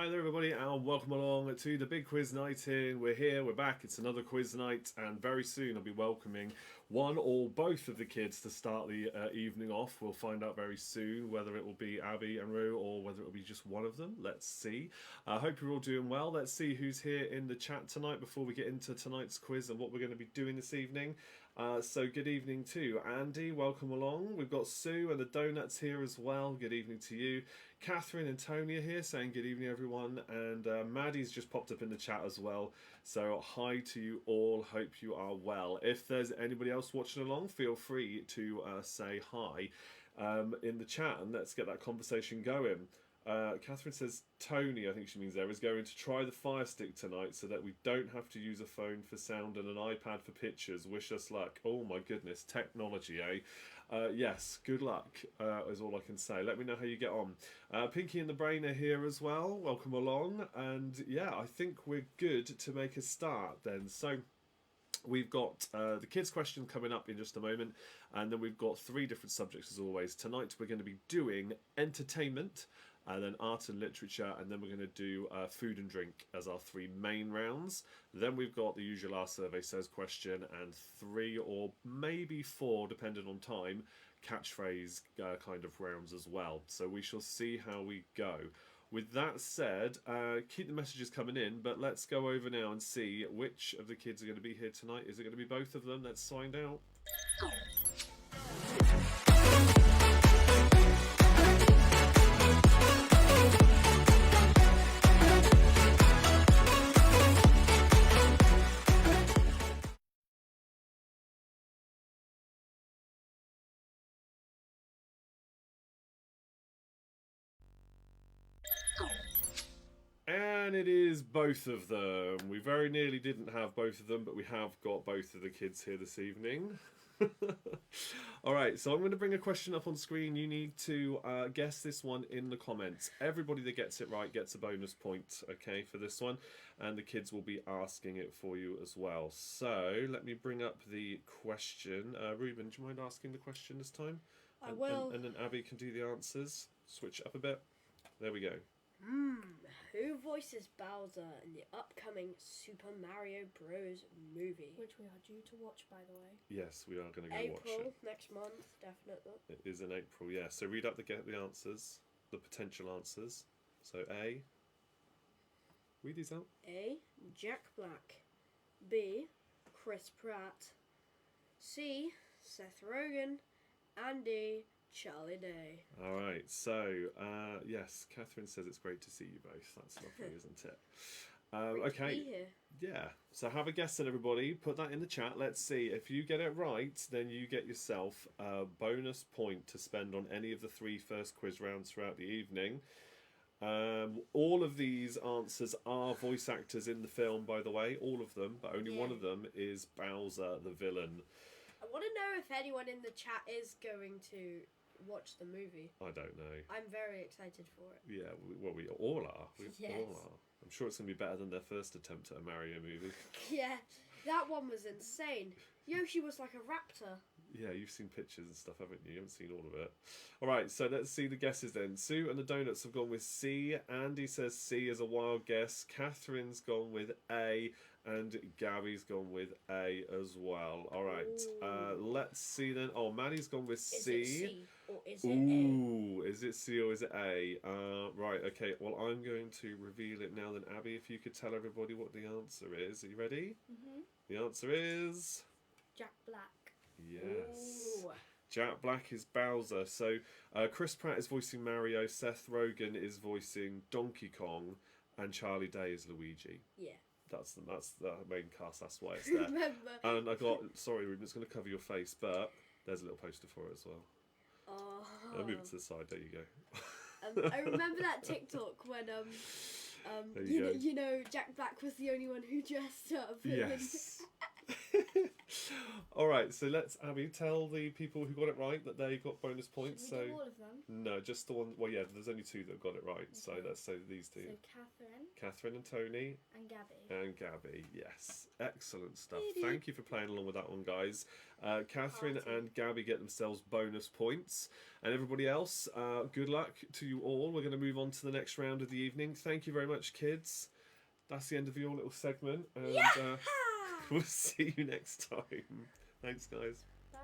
Hi there everybody and welcome along to the big quiz night in. We're here, we're back, it's another quiz night and very soon I'll be welcoming one or both of the kids to start the evening off. We'll find out very soon whether it will be Abby and Rue or whether it will be just one of them. Let's see. I hope you're all doing well. Let's see who's here in the chat tonight before we get into tonight's quiz and what we're going to be doing this evening. So good evening to Andy, welcome along. We've got Sue and the Donuts here as well. Good evening to you. Catherine and Tony are here saying good evening everyone, and Maddie's just popped up in the chat as well, so hi to you all, hope you are well. If there's anybody else watching along, feel free to say hi in the chat and let's get that conversation going. Catherine says Tony, I think she means there, is going to try the Fire Stick tonight so that we don't have to use a phone for sound and an iPad for pictures. Wish us luck. Oh my goodness, technology, eh? Yes, good luck is all I can say. Let me know how you get on. Pinky and the Brain are here as well. Welcome along. And yeah, I think we're good to make a start then. So we've got the kids' question coming up in just a moment, and then we've got three different subjects as always. Tonight we're going to be doing entertainment, and then art and literature, and then we're going to do food and drink as our three main rounds. Then we've got the usual Ask Survey Says question, and 3 or maybe 4, depending on time, catchphrase kind of rounds as well. So we shall see how we go. With that said, keep the messages coming in, but let's go over now and see which of the kids are going to be here tonight. Is it going to be both of them? Let's find out. And it is both of them. We very nearly didn't have both of them, but we have got both of the kids here this evening. Alright, so I'm going to bring a question up on screen. You need to guess this one in the comments. Everybody that gets it right gets a bonus point, okay, for this one. And the kids will be asking it for you as well. So, let me bring up the question. Ruben, do you mind asking the question this time? I will. And then Abby can do the answers. Switch it up a bit. There we go. Who voices Bowser in the upcoming Super Mario Bros. Movie? Which we are due to watch, by the way. Yes, we are going to go watch it. April, next month, definitely. It is in April, yeah. So read out the answers, the potential answers. So A. Read these out. A. Jack Black. B. Chris Pratt. C. Seth Rogen. And D. Charlie Day. All right, so yes, Catherine says it's great to see you both. That's lovely, isn't it? Okay, to be here. Yeah. So have a guess then, everybody. Put that in the chat. Let's see. If you get it right, then you get yourself a bonus point to spend on any of the 3 first quiz rounds throughout the evening. All of these answers are voice actors in the film, by the way. All of them, but only one of them is Bowser, the villain. I want to know if anyone in the chat is going to watch the movie. I don't know. I'm very excited for it. Yeah, we all are. We Yes. all are. I'm sure it's going to be better than their first attempt at a Mario movie. Yeah, that one was insane. Yoshi was like a raptor. Yeah, you've seen pictures and stuff, haven't you? You haven't seen all of it. All right, so let's see the guesses then. Sue and the Donuts have gone with C. Andy says C is a wild guess. Catherine's gone with A. And Gabby's gone with A as well. All right, let's see then. Oh, Maddie's gone with C. Is it C or is it Ooh, is it C or is it A? Right, okay. Well, I'm going to reveal it now then. Abby, if you could tell everybody what the answer is. Are you ready? Mm-hmm. The answer is... Jack Black. Yes. Ooh. Jack Black is Bowser. So Chris Pratt is voicing Mario, Seth Rogen is voicing Donkey Kong, and Charlie Day is Luigi. Yeah. That's the main cast, that's why it's there. Remember. And I got, sorry Ruben, it's going to cover your face, but there's a little poster for it as well. Oh. I'll move it to the side, there you go. I remember that TikTok when you know Jack Black was the only one who dressed up. Yes. All right, so let's, Abby, tell the people who got it right that they got bonus points. Should So we do all of them? no, just the one. Well, yeah, there's only two that got it right. So Okay. let's say these two: So Catherine Catherine and Tony and Gabby. and Gabby. Yes, excellent stuff. Thank you for playing along with that one, guys. Catherine Party. and Gabby get themselves bonus points, and everybody else, good luck to you all. We're going to move on to the next round of the evening. Thank you very much, kids. That's the end of your little segment, and we'll see you next time. Thanks, guys. Bye.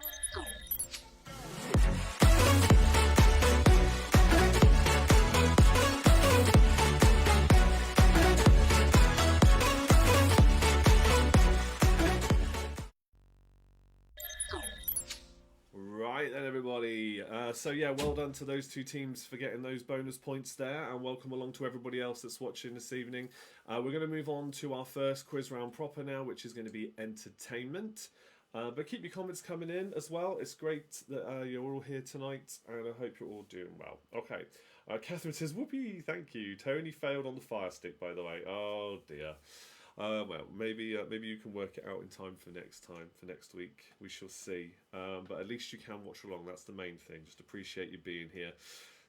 Right then, everybody. So yeah, well done to those two teams for getting those bonus points there, and welcome along to everybody else that's watching this evening. We're going to move on to our first quiz round proper now, which is going to be entertainment. But keep your comments coming in as well. It's great that you're all here tonight, and I hope you're all doing well. Okay. Catherine says, "Whoopee, thank you." Tony failed on the fire stick, by the way. Oh dear. Well, maybe you can work it out in time for next week. We shall see. But at least you can watch along. That's the main thing. Just appreciate you being here.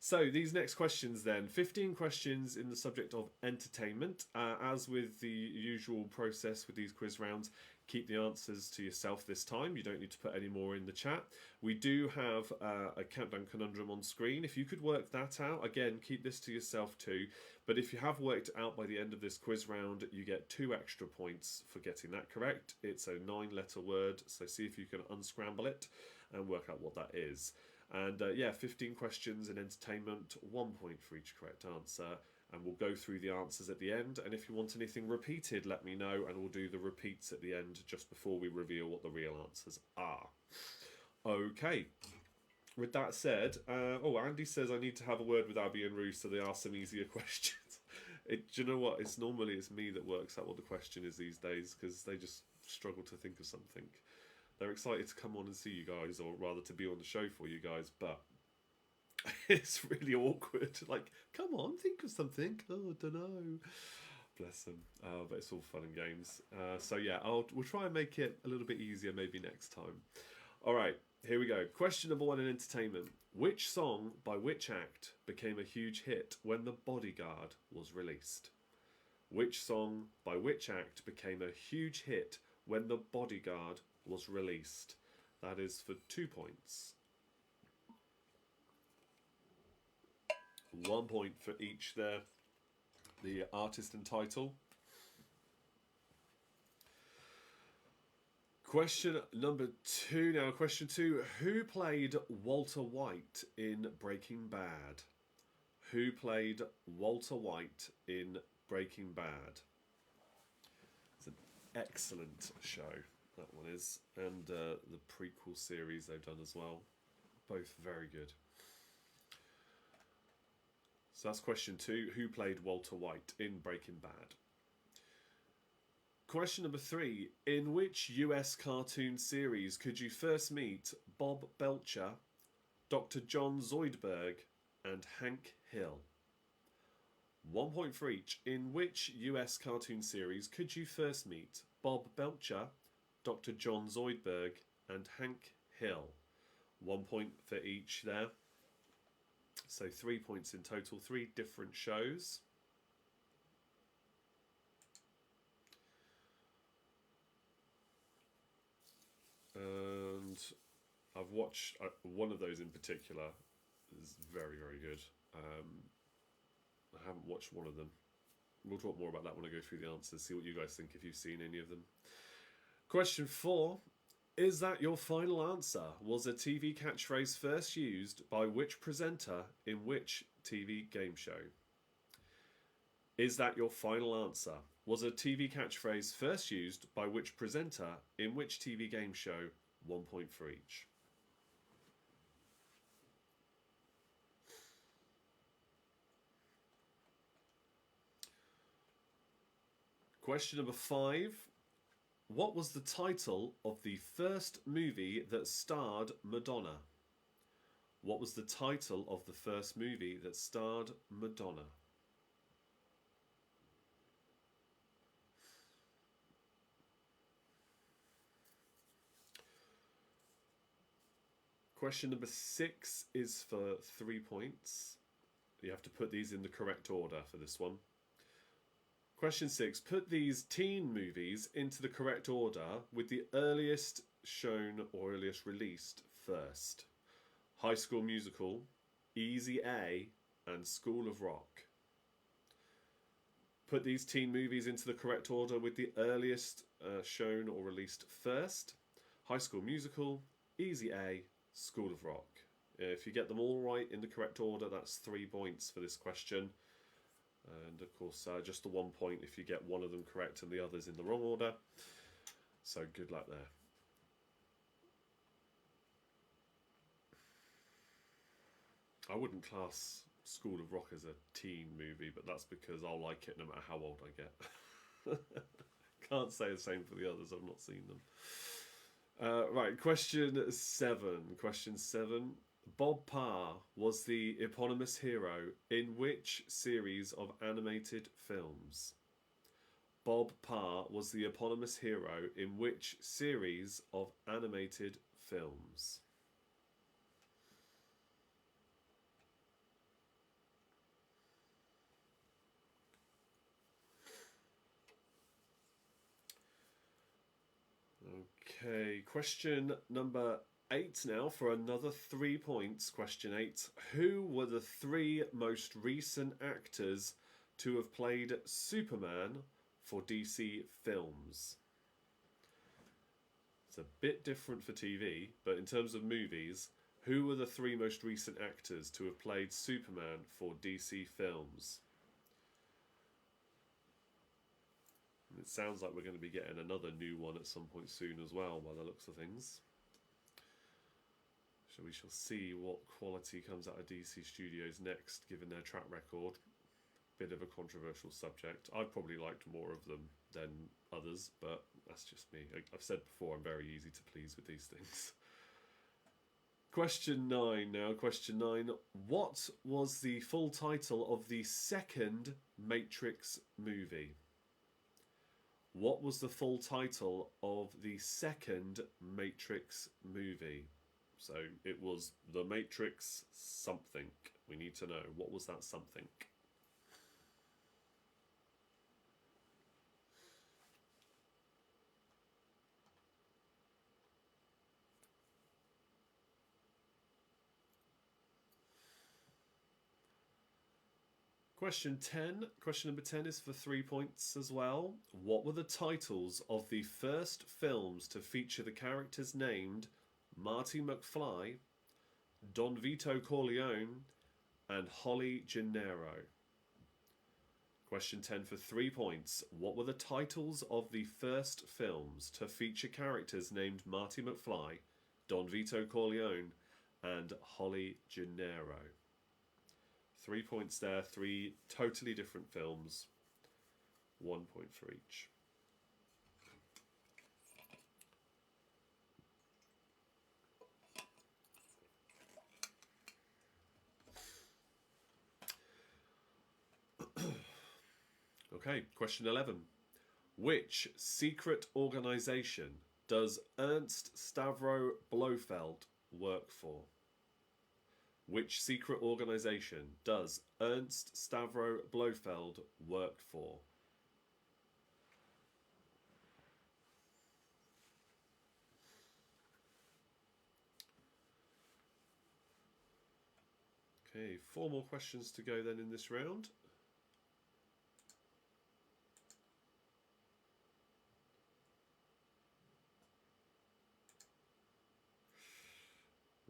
So these next questions then, 15 questions in the subject of entertainment. As with the usual process with these quiz rounds, keep the answers to yourself this time. You don't need to put any more in the chat. We do have a countdown conundrum on screen. If you could work that out, again, keep this to yourself too. But if you have worked it out by the end of this quiz round, you get 2 extra points for getting that correct. It's a 9-letter word, so see if you can unscramble it and work out what that is. And yeah, 15 questions in entertainment, 1 point for each correct answer. And we'll go through the answers at the end. And if you want anything repeated, let me know, and we'll do the repeats at the end just before we reveal what the real answers are. Okay. With that said, Andy says I need to have a word with Abby and Ruth so they ask some easier questions. Do you know what? It's me that works out what the question is these days, because they just struggle to think of something. They're excited to come on and see you guys, or rather to be on the show for you guys, but it's really awkward. Like, come on, think of something. Oh, I don't know. Bless them. But it's all fun and games. So yeah, we'll try and make it a little bit easier maybe next time. All right, here we go. Question number 1 in entertainment. Which song by which act became a huge hit when The Bodyguard was released? Which song by which act became a huge hit when The Bodyguard was released? That is for 2 points. 1 point for each there. The artist and title. Question number 2 now. Question 2. Who played Walter White in Breaking Bad? Who played Walter White in Breaking Bad? It's an excellent show, that one is. And the prequel series they've done as well. Both very good. So that's question 2. Who played Walter White in Breaking Bad? Question number 3. In which US cartoon series could you first meet Bob Belcher, Dr. John Zoidberg, and Hank Hill? 1 point for each. In which US cartoon series could you first meet Bob Belcher, Dr. John Zoidberg, and Hank Hill? 1 point for each there. So 3 points in total, 3 different shows. And I've watched one of those in particular. Is very, very good. I haven't watched one of them. We'll talk more about that when I go through the answers, see what you guys think if you've seen any of them. Question 4. Is that your final answer? Was a TV catchphrase first used by which presenter in which TV game show? Is that your final answer? Was a TV catchphrase first used by which presenter in which TV game show? 1 point for each. Question number 5. What was the title of the first movie that starred Madonna? What was the title of the first movie that starred Madonna? Question number 6 is for 3 points. You have to put these in the correct order for this one. Question 6. Put these teen movies into the correct order with the earliest shown or earliest released first. High School Musical, Easy A, and School of Rock. Put these teen movies into the correct order with the earliest shown or released first. High School Musical, Easy A, School of Rock. If you get them all right in the correct order, that's 3 points for this question. And of course, just the 1 point if you get one of them correct and the others in the wrong order. So good luck there. I wouldn't class School of Rock as a teen movie, but that's because I'll like it no matter how old I get. Can't say the same for the others, I've not seen them. Right, question 7. Question 7. Bob Parr was the eponymous hero in which series of animated films? Bob Parr was the eponymous hero in which series of animated films? Okay, question number 8 now for another 3 points. Question 8. Who were the 3 most recent actors to have played Superman for DC films? It's a bit different for TV, but in terms of movies, who were the 3 most recent actors to have played Superman for DC films? It sounds like we're going to be getting another new one at some point soon as well, by the looks of things. So we shall see what quality comes out of DC Studios next, given their track record. Bit of a controversial subject. I've probably liked more of them than others, but that's just me. I've said before, I'm very easy to please with these things. Question 9 now. Question 9. What was the full title of the second Matrix movie? What was the full title of the second Matrix movie? So it was The Matrix something. We need to know, what was that something? Question 10. Question number 10 is for 3 points as well. What were the titles of the first films to feature the characters named Marty McFly, Don Vito Corleone, and Holly Gennaro? Question 10 for 3 points. What were the titles of the first films to feature characters named Marty McFly, Don Vito Corleone, and Holly Gennaro? 3 points there, 3 totally different films. 1 point for each. Okay, question 11. Which secret organisation does Ernst Stavro Blofeld work for? Which secret organisation does Ernst Stavro Blofeld work for? Okay, 4 more questions to go then in this round.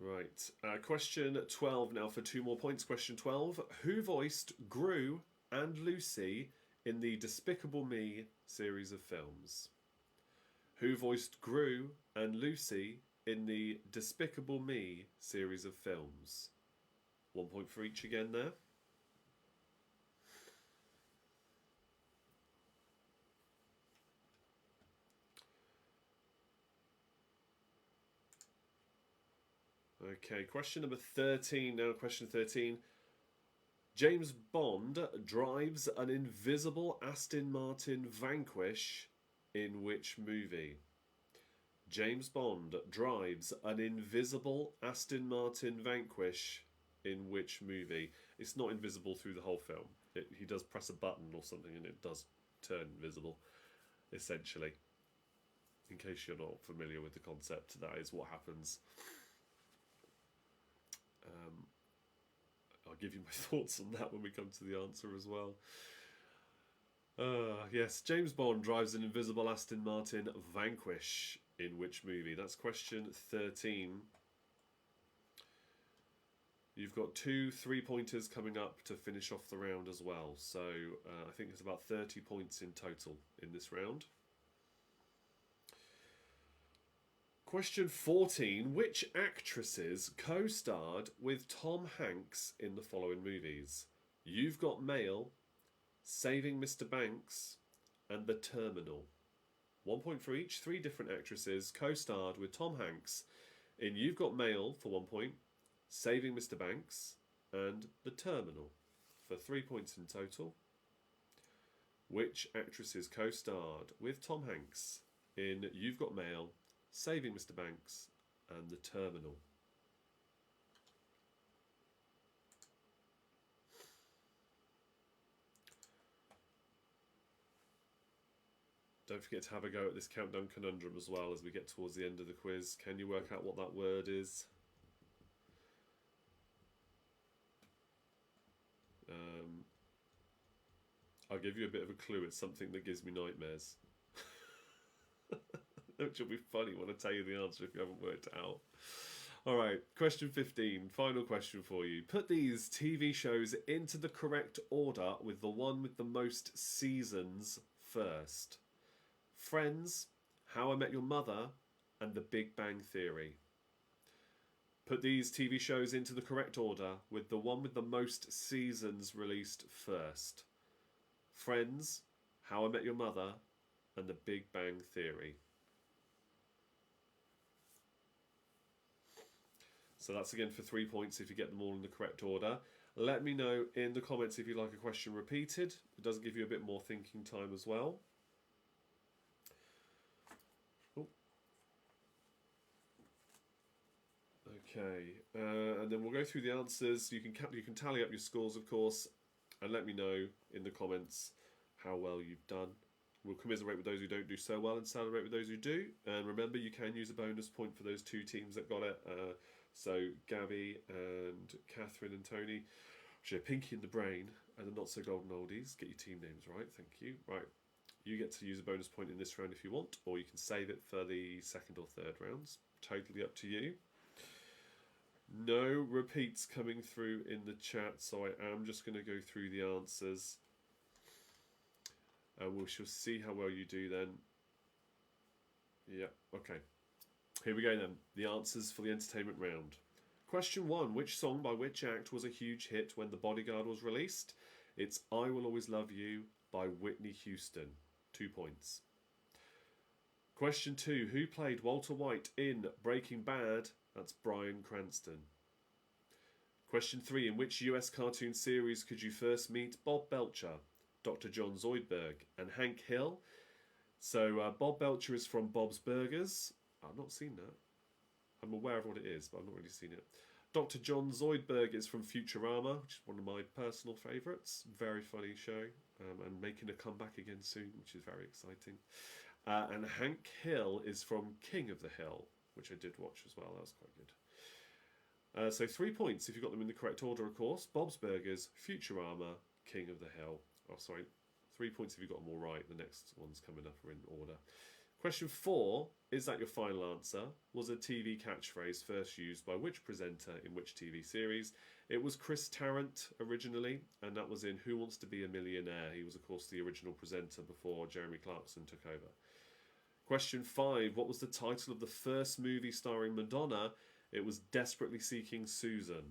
Right, question 12 now for 2 more points. Question 12. Who voiced Gru and Lucy in the Despicable Me series of films? Who voiced Gru and Lucy in the Despicable Me series of films? 1 point for each again there. Okay, question number 13 now. Question 13. James Bond drives an invisible Aston Martin Vanquish in which movie? James Bond drives an invisible Aston Martin Vanquish in which movie? It's not invisible through the whole film. He does press a button or something and it does turn invisible, essentially. In case you're not familiar with the concept, that is what happens. I'll give you my thoughts on that when we come to the answer as well. Yes, James Bond drives an invisible Aston Martin Vanquish in which movie? That's question 13. You've got 2 3-pointers coming up to finish off the round as well. So I think there's about 30 points in total in this round. Question 14. Which actresses co-starred with Tom Hanks in the following movies? You've Got Mail, Saving Mr. Banks, and The Terminal. 1 point for each. 3 different actresses co-starred with Tom Hanks in You've Got Mail for 1 point, Saving Mr. Banks, and The Terminal for 3 points in total. Which actresses co-starred with Tom Hanks in You've Got Mail, Saving Mr. Banks, and The Terminal? Don't forget to have a go at this countdown conundrum as well as we get towards the end of the quiz. Can you work out what that word is? I'll give you a bit of a clue. It's something that gives me nightmares. Which will be funny when I tell you the answer if you haven't worked it out. Alright, question 15. Final question for you. Put these TV shows into the correct order with the one with the most seasons first. Friends, How I Met Your Mother, and The Big Bang Theory. Put these TV shows into the correct order with the one with the most seasons released first. Friends, How I Met Your Mother, and The Big Bang Theory. So that's again for 3 points if you get them all in the correct order. Let me know in the comments if you like a question repeated. It does give you a bit more thinking time as well. Okay, and then we'll go through the answers. You can tally up your scores, of course, and let me know in the comments how well you've done. We'll commiserate with those who don't do so well and celebrate with those who do. And remember, you can use a bonus point for those 2 teams that got it. So Gabby and Catherine and Tony, which are Pinky and the Brain, and the Not So Golden Oldies. Get your team names right, thank you. Right, you get to use a bonus point in this round if you want, or you can save it for the second or third rounds. Totally up to you. No repeats coming through in the chat, so I am just going to go through the answers. And we shall see how well you do then. Yeah, okay. Here we go then. The answers for the entertainment round. Question 1. Which song by which act was a huge hit when The Bodyguard was released? It's I Will Always Love You by Whitney Houston. 2 points. Question 2. Who played Walter White in Breaking Bad? That's Bryan Cranston. Question 3. In which US cartoon series could you first meet Bob Belcher, Dr. John Zoidberg, and Hank Hill? So Bob Belcher is from Bob's Burgers. I've not seen that. I'm aware of what it is, but I've not really seen it. Dr. John Zoidberg is from Futurama, which is one of my personal favourites. Very funny show, and making a comeback again soon, which is very exciting. And Hank Hill is from King of the Hill, which I did watch as well. That was quite good. So 3 points if you got them in the correct order, of course. Bob's Burgers, Futurama, King of the Hill. Oh, sorry. 3 points if you got them all right. The next ones coming up are in order. Question 4, is that your final answer? Was a TV catchphrase first used by which presenter in which TV series? It was Chris Tarrant originally, and that was in Who Wants to Be a Millionaire? He was, of course, the original presenter before Jeremy Clarkson took over. Question 5, what was the title of the first movie starring Madonna? It was Desperately Seeking Susan.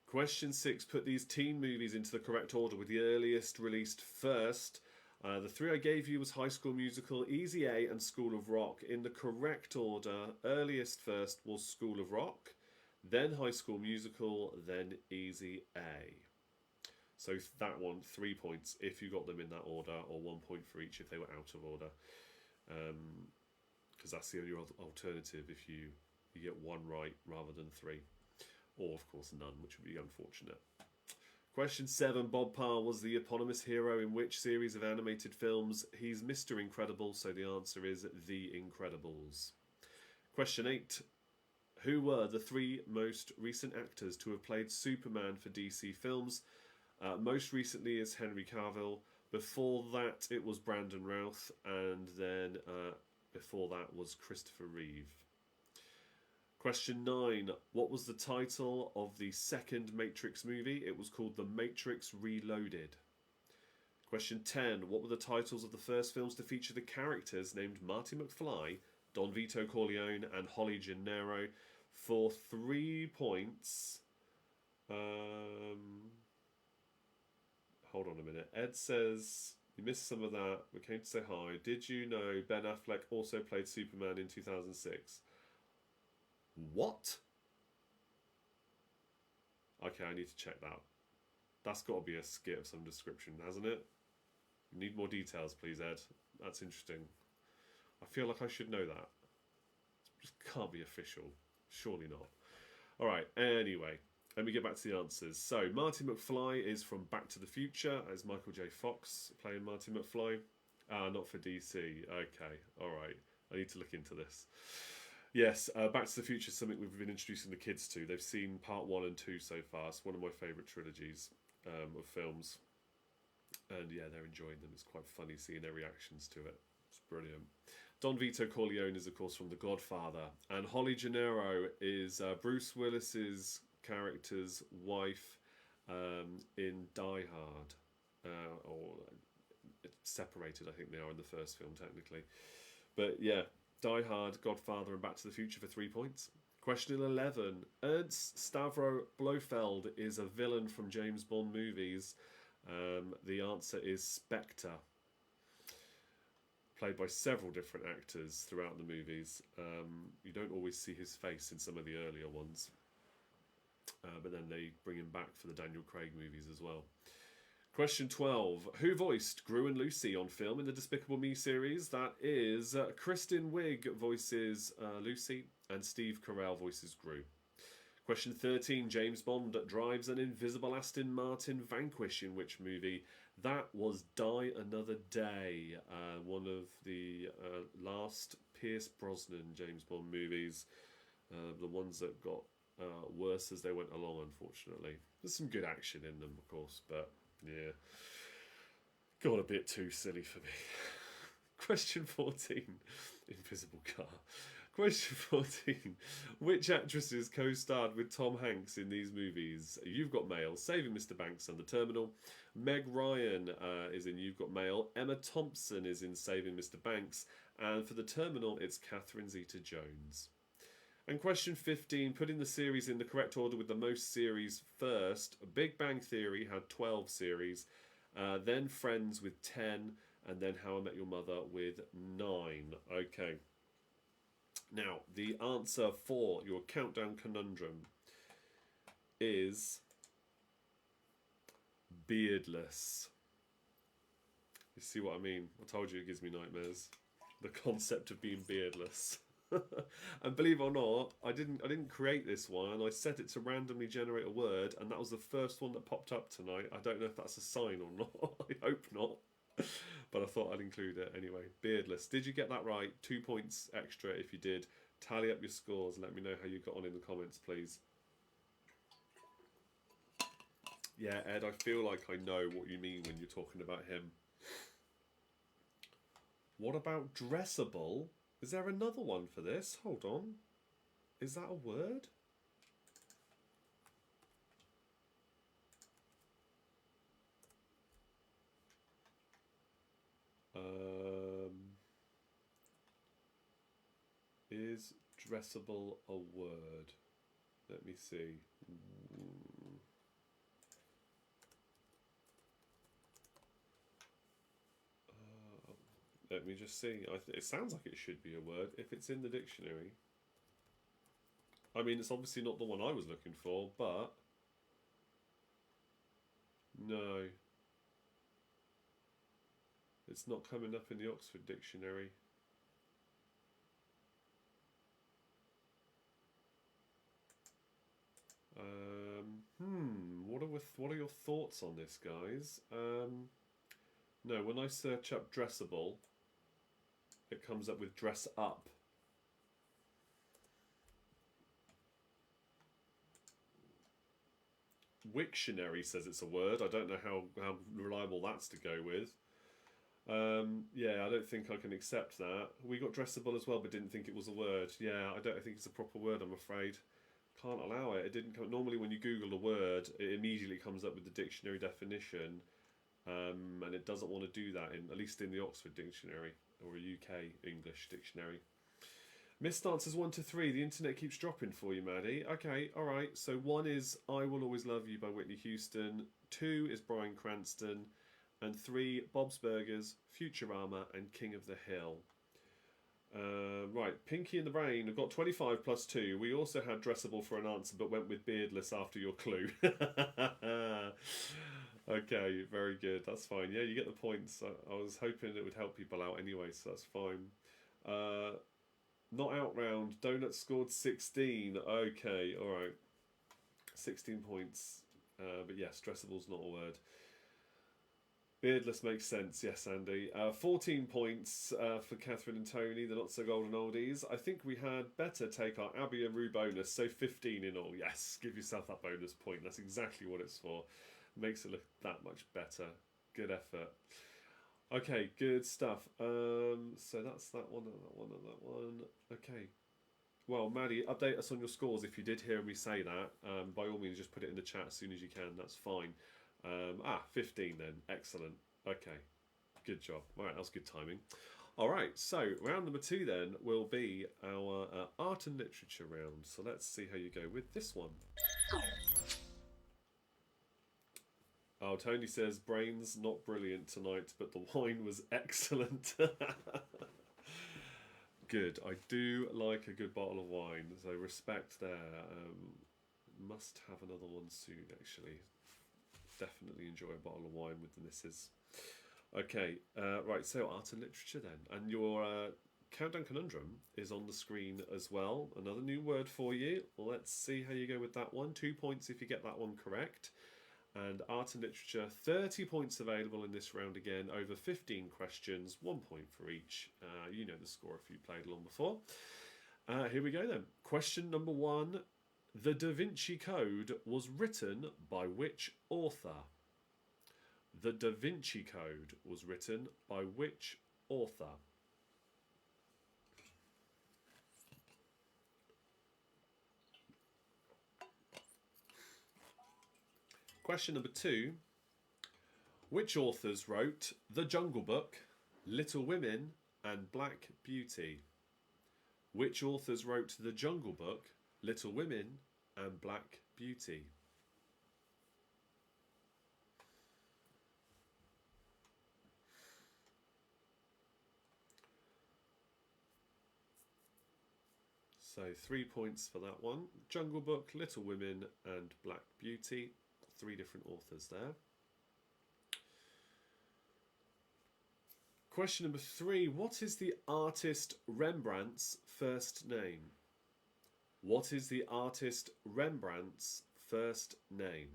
Question 6, put these teen movies into the correct order with the earliest released first. The 3 I gave you was High School Musical, Easy A, and School of Rock. In the correct order, earliest first was School of Rock, then High School Musical, then Easy A. So that one, 3 points if you got them in that order, or 1 point for each if they were out of order. because that's the only alternative if you get one right rather than three, or of course none, which would be unfortunate. Question 7. Bob Parr was the eponymous hero in which series of animated films? He's Mr. Incredible, so the answer is The Incredibles. Question 8. Who were the 3 most recent actors to have played Superman for DC films? Most recently is Henry Cavill. Before that, it was Brandon Routh. And then before that was Christopher Reeve. Question 9. What was the title of the second Matrix movie? It was called The Matrix Reloaded. Question 10. What were the titles of the first films to feature the characters named Marty McFly, Don Vito Corleone, and Holly Gennaro? For 3 points. Hold on a minute. Ed says, you missed some of that. We came to say hi. Did you know Ben Affleck also played Superman in 2006? What? Okay, I need to check that. That's got to be a skit of some description, hasn't it? You need more details, please, Ed. That's interesting. I feel like I should know that. It just can't be official. Surely not. Alright, anyway. Let me get back to the answers. So, Marty McFly is from Back to the Future, as Michael J. Fox playing Marty McFly. Not for DC. Okay, alright. I need to look into this. Yes, Back to the Future is something we've been introducing the kids to. They've seen part 1 and 2 so far. It's one of my favourite trilogies of films. And yeah, they're enjoying them. It's quite funny seeing their reactions to it. It's brilliant. Don Vito Corleone is, of course, from The Godfather. And Holly Gennaro is Bruce Willis's character's wife in Die Hard. Or separated, I think they are in the first film, technically. But yeah, Die Hard, Godfather, and Back to the Future for 3 points. Question 11. Ernst Stavro Blofeld is a villain from James Bond movies. The answer is Spectre. Played by several different actors throughout the movies. You don't always see his face in some of the earlier ones. But then they bring him back for the Daniel Craig movies as well. Question 12. Who voiced Gru and Lucy on film in the Despicable Me series? That is Kristen Wiig voices Lucy and Steve Carell voices Gru. Question 13. James Bond drives an invisible Aston Martin Vanquish in which movie? That was Die Another Day, one of the last Pierce Brosnan James Bond movies. The ones that got worse as they went along, unfortunately. There's some good action in them, of course, but yeah, got a bit too silly for me. Question 14. Invisible car. Question 14. Which actresses co-starred with Tom Hanks in these movies? You've Got Mail, Saving Mr. Banks and The Terminal. Meg Ryan is in You've Got Mail. Emma Thompson is in Saving Mr. Banks. And for The Terminal, it's Catherine Zeta-Jones. And question 15, putting the series in the correct order with the most series first. Big Bang Theory had 12 series, then Friends with 10, and then How I Met Your Mother with 9. Okay. Now, the answer for your countdown conundrum is beardless. You see what I mean? I told you it gives me nightmares. The concept of being beardless. And believe it or not, I didn't create this one. I set it to randomly generate a word, and that was the first one that popped up tonight. I don't know if that's a sign or not. I hope not. But I thought I'd include it anyway. Beardless. Did you get that right? 2 points extra if you did. Tally up your scores. Let me know how you got on in the comments, please. Yeah, Ed, I feel like I know what you mean when you're talking about him. What about dressable? Is there another one for this? Hold on. Is that a word? Is dressable a word? Let me see. Let me just see. It sounds like it should be a word if it's in the dictionary. I mean, it's obviously not the one I was looking for, but no. It's not coming up in the Oxford Dictionary. What are your thoughts on this, guys? No, when I search up dressable, it comes up with dress up. Wiktionary says it's a word. I don't know how reliable that's to go with. Yeah, I don't think I can accept that. We got dressable as well, but didn't think it was a word. Yeah, I don't think it's a proper word, I'm afraid. Can't allow it. It didn't come. Normally, when you Google a word, it immediately comes up with the dictionary definition, and it doesn't want to do that, at least in the Oxford Dictionary or a UK English dictionary. Missed answers 1 to 3. The internet keeps dropping for you, Maddie. Okay, all right. So 1 is "I Will Always Love You" by Whitney Houston. 2 is Bryan Cranston, and 3 Bob's Burgers, Futurama, and King of the Hill. Right, Pinky in the Brain. I've got 25 plus 2. We also had dressable for an answer, but went with beardless after your clue. Okay, very good. That's fine. Yeah, you get the points. I was hoping it would help people out anyway, so that's fine. Not out round. Donut scored 16. Okay, all right. 16 points. But yes, dressable's not a word. Beardless makes sense, yes, Andy. 14 points for Catherine and Tony, the not so golden oldies. I think we had better take our Abby and Rue bonus, so 15 in all. Yes, give yourself that bonus point. That's exactly what it's for. Makes it look that much better. Good effort. Okay, good stuff. So that's that one and that one and that one. Okay. Well, Maddie, update us on your scores if you did hear me say that. By all means, just put it in the chat as soon as you can. That's fine. 15 then. Excellent. Okay. Good job. All right, that was good timing. All right, so round number 2 then will be our art and literature round. So let's see how you go with this one. Oh, Tony says, brains not brilliant tonight, but the wine was excellent. Good. I do like a good bottle of wine, so respect there. Must have another one soon, actually. Definitely enjoy a bottle of wine with the missus. Okay, right, so art and literature then. And your Countdown Conundrum is on the screen as well. Another new word for you. Let's see how you go with that one. 2 points if you get that one correct. And art and literature, 30 points available in this round again, over 15 questions, 1 point for each. You know the score if you played along before. Here we go then. Question number 1. The Da Vinci Code was written by which author? The Da Vinci Code was written by which author? Question number 2. Which authors wrote The Jungle Book, Little Women, and Black Beauty? Which authors wrote The Jungle Book, Little Women, and Black Beauty? So 3 points for that one. Jungle Book, Little Women, and Black Beauty. 3 different authors there. Question number 3. What is the artist Rembrandt's first name? What is the artist Rembrandt's first name?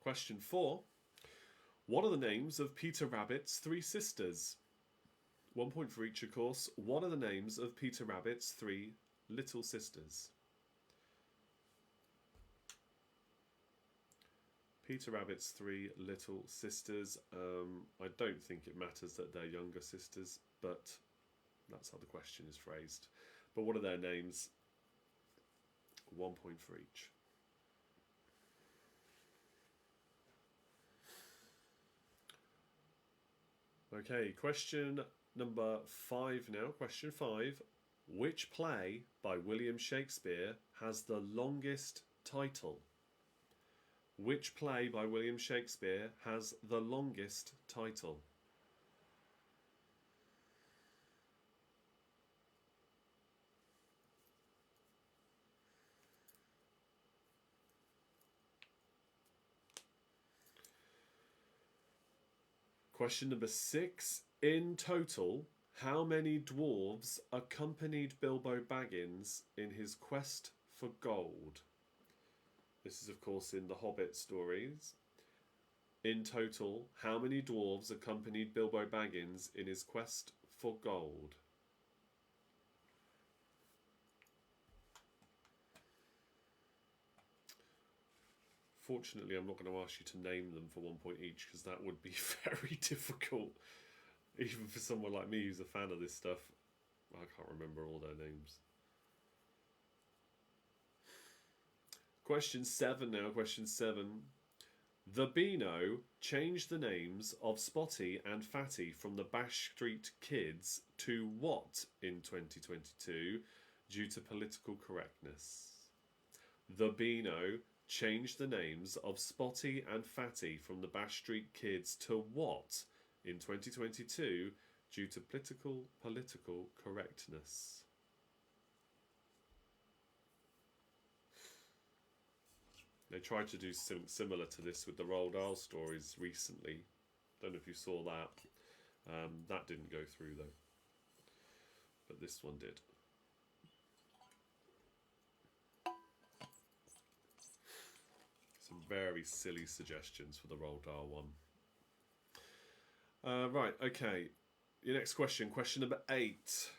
Question 4. What are the names of Peter Rabbit's 3 sisters? 1 point for each, of course. What are the names of Peter Rabbit's 3 little sisters? Peter Rabbit's 3 little sisters. I don't think it matters that they're younger sisters, but that's how the question is phrased. But what are their names? 1 point for each. Okay, question number 5 now. Question 5. Which play by William Shakespeare has the longest title? Which play by William Shakespeare has the longest title? Question number 6. In total, how many dwarves accompanied Bilbo Baggins in his quest for gold? This is, of course, in the Hobbit stories. In total, how many dwarves accompanied Bilbo Baggins in his quest for gold? Fortunately, I'm not going to ask you to name them for 1 point each, because that would be very difficult. Even for someone like me who's a fan of this stuff. I can't remember all their names. Question 7 now, question 7. The Beano changed the names of Spotty and Fatty from the Bash Street Kids to what in 2022 due to political correctness? The Beano changed the names of Spotty and Fatty from the Bash Street Kids to what in 2022 due to political correctness? They tried to do similar to this with the Roald Dahl stories recently. Don't know if you saw that. That didn't go through though, but this one did. Some very silly suggestions for the Roald Dahl one. Right, okay. Your next question, question number 8.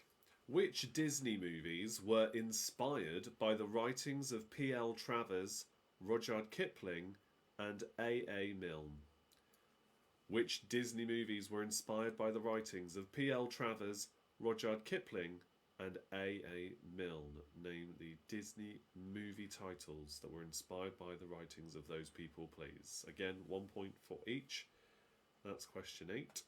Which Disney movies were inspired by the writings of P.L. Travers, Rudyard Kipling and A.A. Milne? Which Disney movies were inspired by the writings of P.L. Travers, Rudyard Kipling and A.A. Milne? Name the Disney movie titles that were inspired by the writings of those people, please. Again, 1 point for each. That's question 8.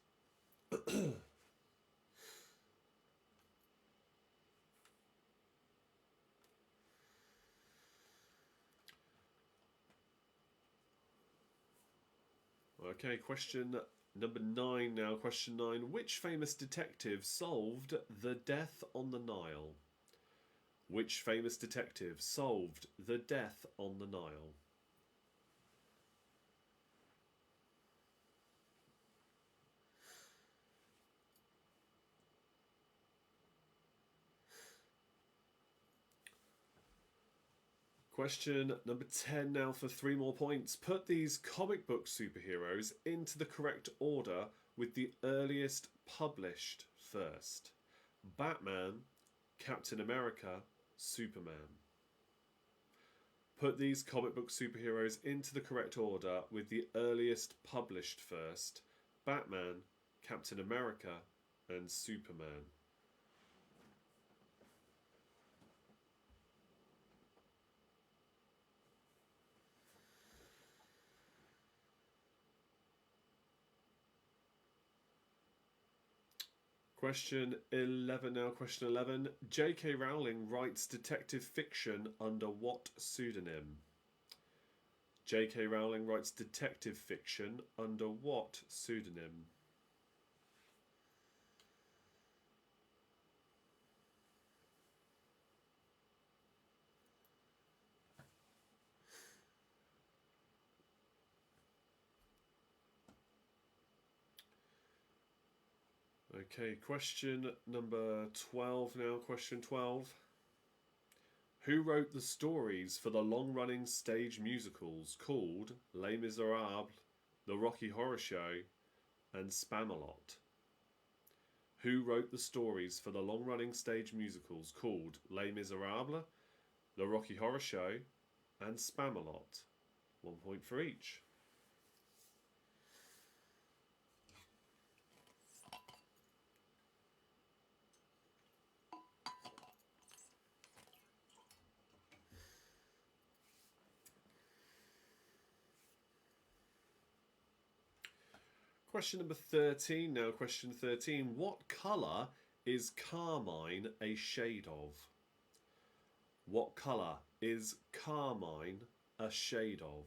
Okay, question number 9 now. Question 9. Which famous detective solved the death on the Nile? Which famous detective solved the death on the Nile? Question number 10 now for 3 more points. Put these comic book superheroes into the correct order with the earliest published first. Batman, Captain America, Superman. Put these comic book superheroes into the correct order with the earliest published first. Batman, Captain America, and Superman. Question 11 now, question 11. J.K. Rowling writes detective fiction under what pseudonym? J.K. Rowling writes detective fiction under what pseudonym? Okay, question number 12 now, question 12. Who wrote the stories for the long-running stage musicals called Les Miserables, The Rocky Horror Show, and Spamalot? Who wrote the stories for the long-running stage musicals called Les Miserables, The Rocky Horror Show, and Spamalot? 1 point for each. Question number 13 now, question 13. What colour is carmine a shade of? What colour is carmine a shade of?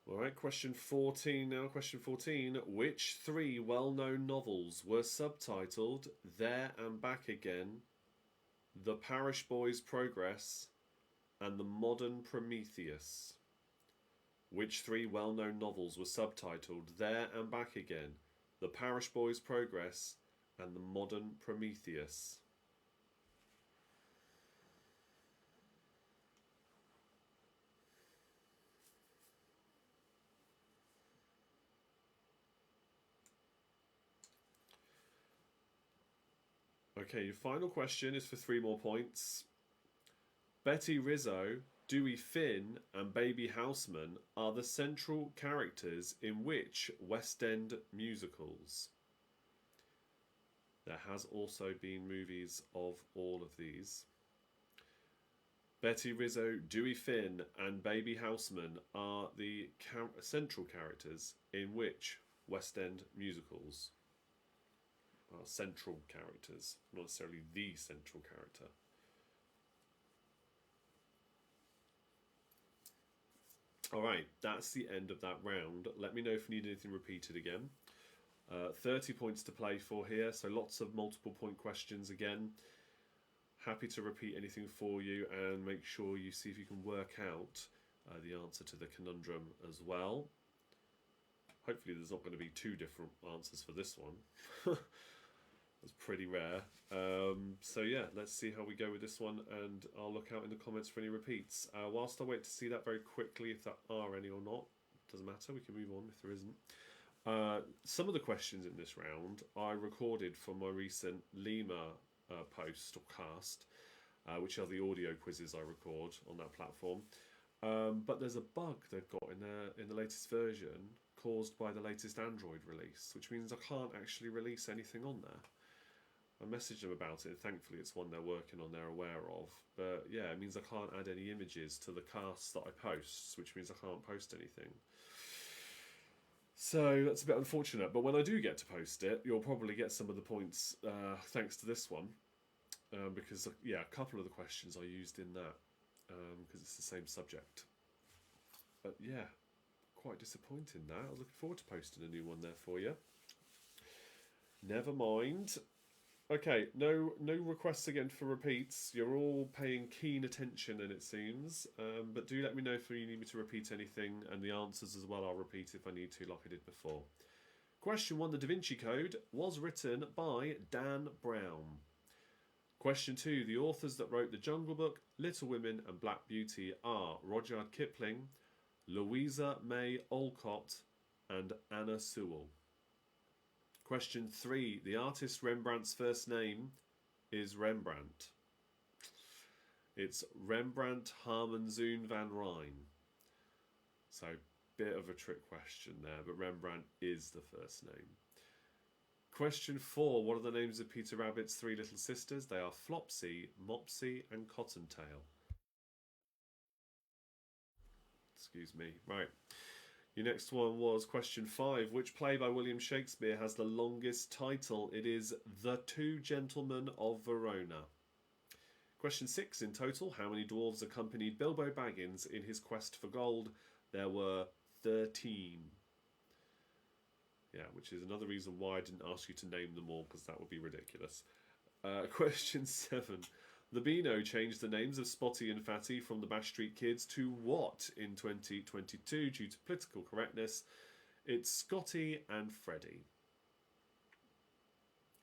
All right, question 14 now. Question 14. Which three well-known novels were subtitled There and Back Again, The Parish Boy's Progress, and The Modern Prometheus? Which three well-known novels were subtitled There and Back Again, The Parish Boy's Progress, and The Modern Prometheus? Okay, your final question is for 3 more points. Betty Rizzo, Dewey Finn, and Baby Houseman are the central characters in which West End musicals? There has also been movies of all of these. Betty Rizzo, Dewey Finn, and Baby Houseman are the central characters in which West End musicals? Are central characters, not necessarily the central character. Alright, that's the end of that round. Let me know if you need anything repeated again. 30 points to play for here, so lots of multiple point questions again. Happy to repeat anything for you and make sure you see if you can work out the answer to the conundrum as well. Hopefully there's not going to be 2 different answers for this one. That's pretty rare. So yeah, let's see how we go with this one, and I'll look out in the comments for any repeats. Whilst I wait to see that very quickly, if there are any or not, doesn't matter, we can move on if there isn't. Some of the questions in this round I recorded from my recent Lima post or cast, which are the audio quizzes I record on that platform. But there's a bug they've got in the latest version caused by the latest Android release, which means I can't actually release anything on there. I messaged them about it, and thankfully it's one they're working on, they're aware of. But yeah, it means I can't add any images to the casts that I post, which means I can't post anything. So that's a bit unfortunate, but when I do get to post it, you'll probably get some of the points thanks to this one. Because, yeah, a couple of the questions I used in that, because it's the same subject. But yeah, quite disappointing that. I was looking forward to posting a new one there for you. Never mind. Okay, no requests again for repeats. You're all paying keen attention, and it seems. But do let me know if you need me to repeat anything, and the answers as well I'll repeat if I need to, like I did before. Question 1, the Da Vinci Code was written by Dan Brown. Question 2, the authors that wrote The Jungle Book, Little Women and Black Beauty are Rudyard Kipling, Louisa May Alcott, and Anna Sewell. Question 3, the artist Rembrandt's first name is Rembrandt. It's Rembrandt Harmenzoon van Rijn. So, bit of a trick question there, but Rembrandt is the first name. Question 4, what are the names of Peter Rabbit's 3 little sisters? They are Flopsy, Mopsy, and Cottontail. Excuse me. Right. Your next one was question 5. Which play by William Shakespeare has the longest title? It is The Two Gentlemen of Verona. Question 6. In total, how many dwarves accompanied Bilbo Baggins in his quest for gold? There were 13. Yeah, which is another reason why I didn't ask you to name them all, because that would be ridiculous. Question 7. The Beano changed the names of Spotty and Fatty from the Bash Street Kids to what in 2022 due to political correctness? It's Scotty and Freddie.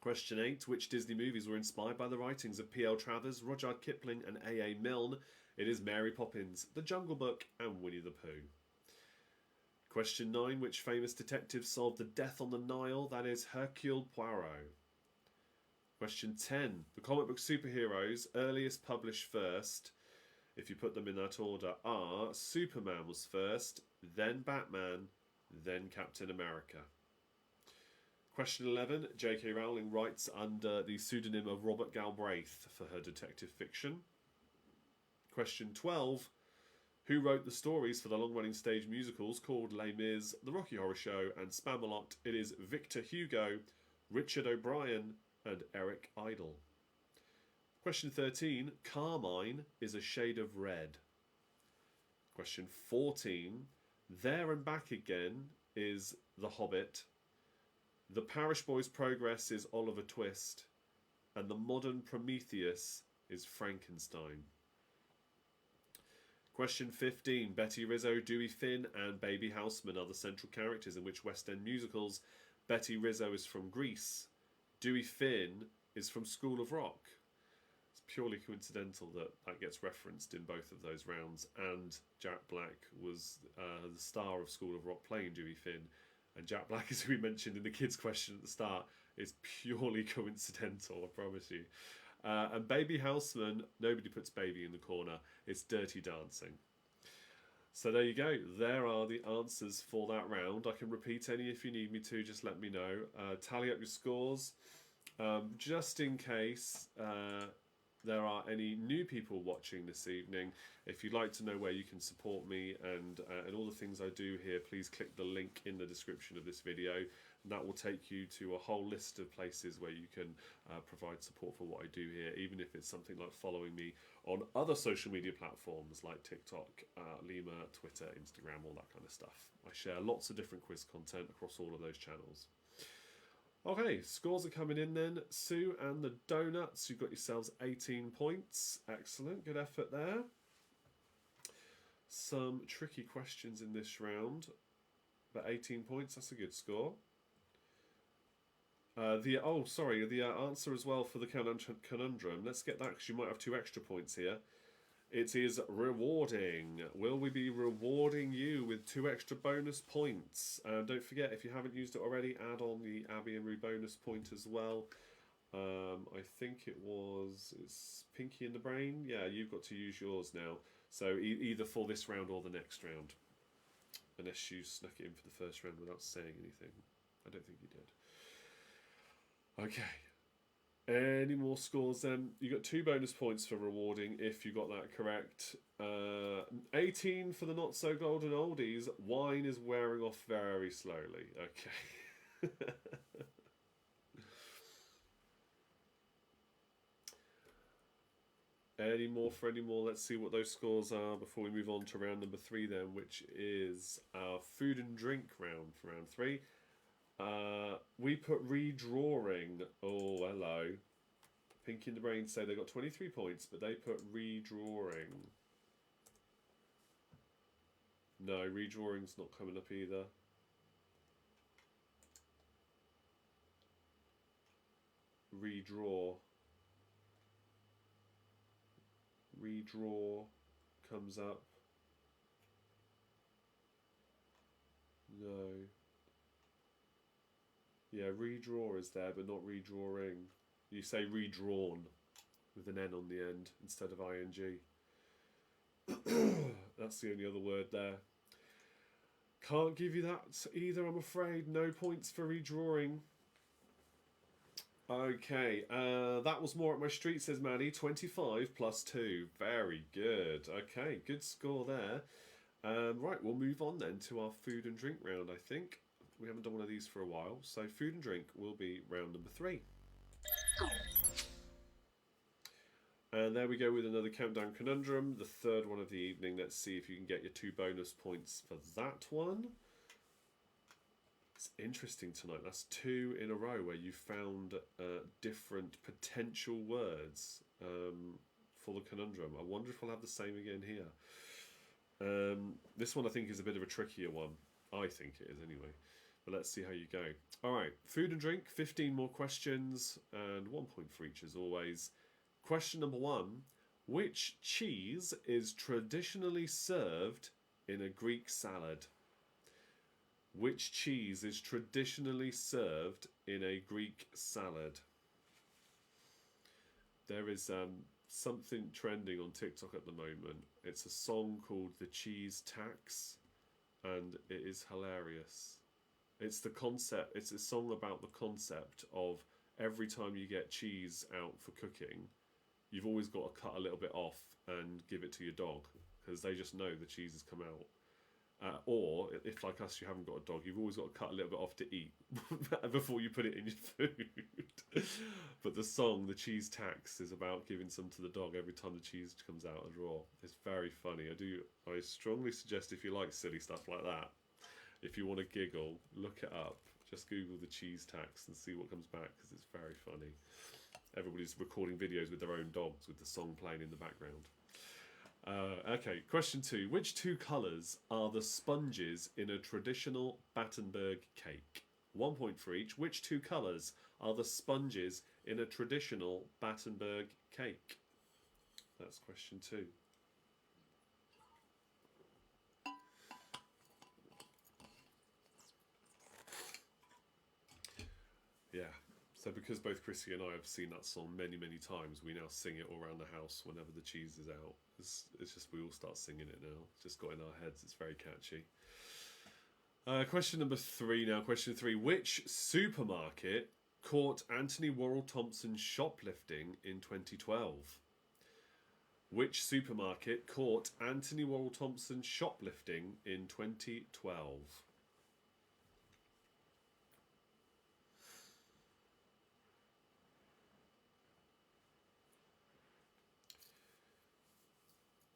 Question 8. Which Disney movies were inspired by the writings of P.L. Travers, Rudyard Kipling and A.A. Milne? It is Mary Poppins, The Jungle Book and Winnie the Pooh. Question 9. Which famous detective solved the death on the Nile? That is Hercule Poirot. Question 10. The comic book superheroes, earliest published first, if you put them in that order, are Superman was first, then Batman, then Captain America. Question 11. J.K. Rowling writes under the pseudonym of Robert Galbraith for her detective fiction. Question 12. Who wrote the stories for the long-running stage musicals called Les Mis, The Rocky Horror Show and Spamalot? It is Victor Hugo, Richard O'Brien, and Eric Idle. Question 13. Carmine is a shade of red. Question 14. There and Back Again is The Hobbit. The Parish Boys Progress is Oliver Twist. And the modern Prometheus is Frankenstein. Question 15. Betty Rizzo, Dewey Finn and Baby Houseman are the central characters in which West End musicals? Betty Rizzo is from Grease. Dewey Finn is from School of Rock. It's purely coincidental that that gets referenced in both of those rounds. And Jack Black was the star of School of Rock playing Dewey Finn. And Jack Black, as we mentioned in the kids' question at the start, is purely coincidental, I promise you. And Baby Houseman, nobody puts baby in the corner. It's Dirty Dancing. So there you go. There are the answers for that round. I can repeat any if you need me to. Just let me know. Tally up your scores. Just in case there are any new people watching this evening, if you'd like to know where you can support me and all the things I do here, please click the link in the description of this video. And that will take you to a whole list of places where you can provide support for what I do here, even if it's something like following me on other social media platforms like TikTok, Lima, Twitter, Instagram, all that kind of stuff. I share lots of different quiz content across all of those channels. Okay, scores are coming in then. Sue and the Donuts, you've got yourselves 18 points. Excellent, good effort there. Some tricky questions in this round, but 18 points, that's a good score. The answer as well for the conundrum. Let's get that because you might have 2 extra points here. It is rewarding. Will we be rewarding you with 2 extra bonus points? Don't forget, if you haven't used it already, add on the Abby and Roo bonus point as well. I think it's Pinky in the Brain. Yeah, you've got to use yours now. So either for this round or the next round. Unless you snuck it in for the first round without saying anything. I don't think you did. Okay. Any more scores then? You got 2 bonus points for rewarding if you got that correct. 18 for the not so golden oldies. Wine is wearing off very slowly. Okay. Any more for any more? Let's see what those scores are before we move on to round number 3 then, which is our food and drink round for round 3. We put redrawing. Oh, hello. Pinky in the Brain say they got 23 points, but they put redrawing. No, redrawing's not coming up either. Redraw. Redraw comes up. No. Yeah, redraw is there, but not redrawing. You say redrawn with an N on the end instead of ing. That's the only other word there. Can't give you that either, I'm afraid. No points for redrawing. Okay, that was more at my street, says Maddie. 25 plus 2. Very good. Okay, good score there. Right, we'll move on then to our food and drink round, I think. We haven't done one of these for a while, so food and drink will be round number 3. And there we go with another countdown conundrum, the 3rd one of the evening. Let's see if you can get your 2 bonus points for that one. It's interesting tonight. That's 2 in a row where you found different potential words for the conundrum. I wonder if we'll have the same again here. This one I think is a bit of a trickier one. I think it is anyway. But let's see how you go. All right, food and drink, 15 more questions and 1 point for each as always. Question number 1. Which cheese is traditionally served in a Greek salad? Which cheese is traditionally served in a Greek salad? There is something trending on TikTok at the moment. It's a song called The Cheese Tax, and it is hilarious. It's the concept. It's a song about the concept of every time you get cheese out for cooking, you've always got to cut a little bit off and give it to your dog because they just know the cheese has come out. Or if, like us, you haven't got a dog, you've always got to cut a little bit off to eat before you put it in your food. But the song, The Cheese Tax, is about giving some to the dog every time the cheese comes out as raw. It's very funny. I strongly suggest, if you like silly stuff like that, if you want to giggle, look it up. Just Google The Cheese Tax and see what comes back, because it's very funny. Everybody's recording videos with their own dogs with the song playing in the background. Okay, question 2. Which 2 colours are the sponges in a traditional Battenberg cake? 1 point for each. Which 2 colours are the sponges in a traditional Battenberg cake? That's question 2. Yeah. So because both Chrissy and I have seen that song many, many times, we now sing it all around the house whenever the cheese is out. It's just, we all start singing it now. It's just got in our heads. It's very catchy. Question number 3 now. Question 3. Which supermarket caught Anthony Worrell Thompson shoplifting in 2012? Which supermarket caught Anthony Worrell Thompson shoplifting in 2012?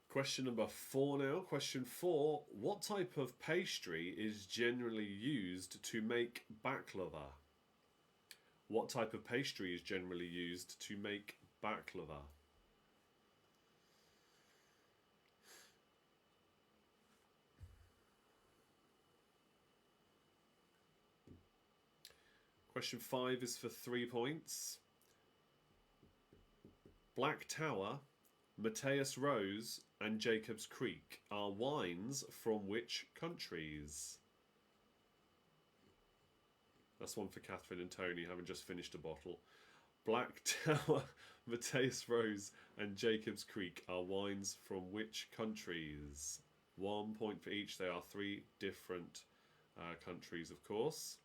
Question number 4 now. Question 4. What type of pastry is generally used to make baklava? What type of pastry is generally used to make baklava? Question 5 is for 3 points. Black Tower, Mateus Rose and Jacob's Creek are wines from which countries? That's one for Catherine and Tony, having just finished a bottle. Black Tower, Mateus Rose and Jacob's Creek are wines from which countries? 1 point for each. They are 3 different countries, of course.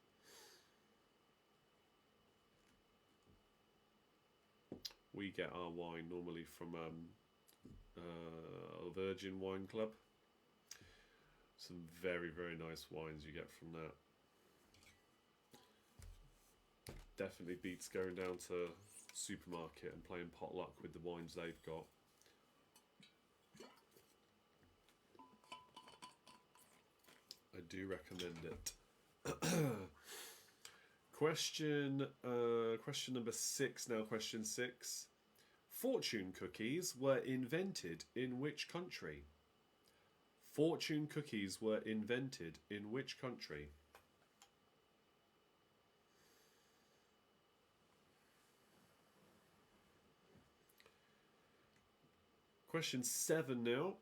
We get our wine normally from Virgin Wine Club. Some very, very nice wines you get from that. Definitely beats going down to supermarket and playing potluck with the wines they've got. I do recommend it. Question number 6 now. Question 6. Fortune cookies were invented in which country? Fortune cookies were invented in which country? Question 7 now.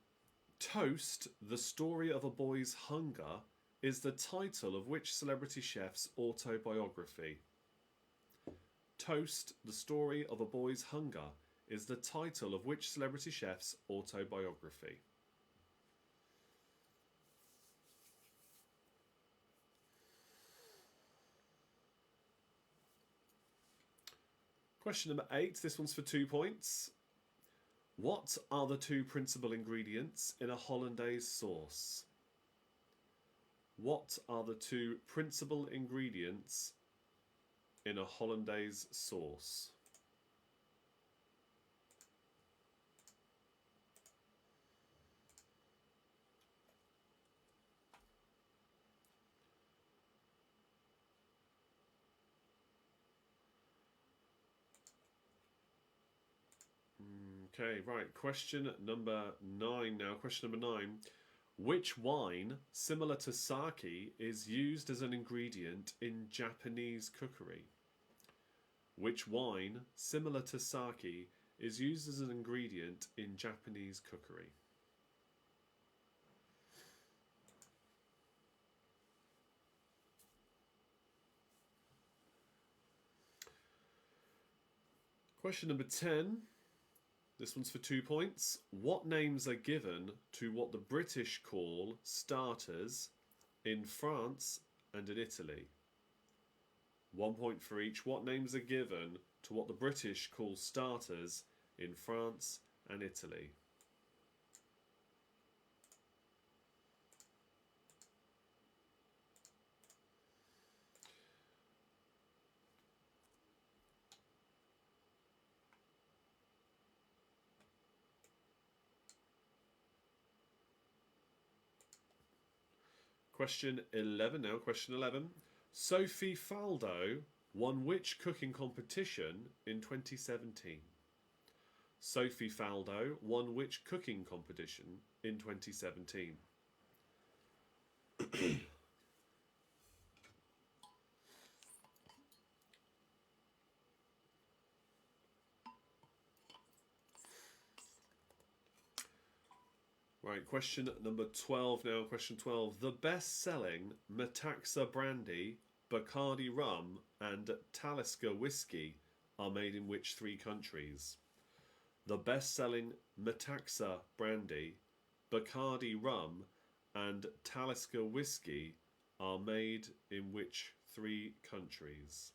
Toast, the Story of a Boy's Hunger is the title of which celebrity chef's autobiography? Toast, the Story of a Boy's Hunger is the title of which celebrity chef's autobiography? Question number 8. This one's for 2 points. What are the 2 principal ingredients in a hollandaise sauce? What are the 2 principal ingredients in a hollandaise sauce? Okay, right. Question number 9 now. Question number 9. Which wine, similar to sake, is used as an ingredient in Japanese cookery? Which wine, similar to sake, is used as an ingredient in Japanese cookery? Question number 10. This one's for 2 points. What names are given to what the British call starters in France and in Italy? 1 point for each. What names are given to what the British call starters in France and Italy? Question 11 now. Question 11. Sophie Faldo won which cooking competition in 2017? Sophie Faldo won which cooking competition in 2017? Right, question number 12 now. Question 12. The best-selling Metaxa brandy, Bacardi rum, and Talisker whiskey are made in which 3 countries? The best-selling Metaxa brandy, Bacardi rum, and Talisker whiskey are made in which 3 countries?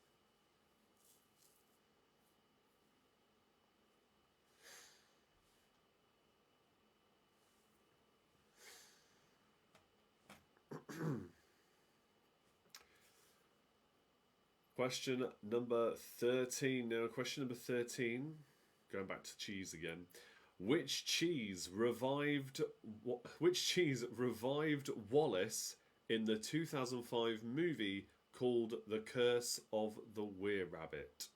Question number 13 now. Question number 13. Going back to cheese again. Which cheese revived Wallace in the 2005 movie called The Curse of the Were-Rabbit?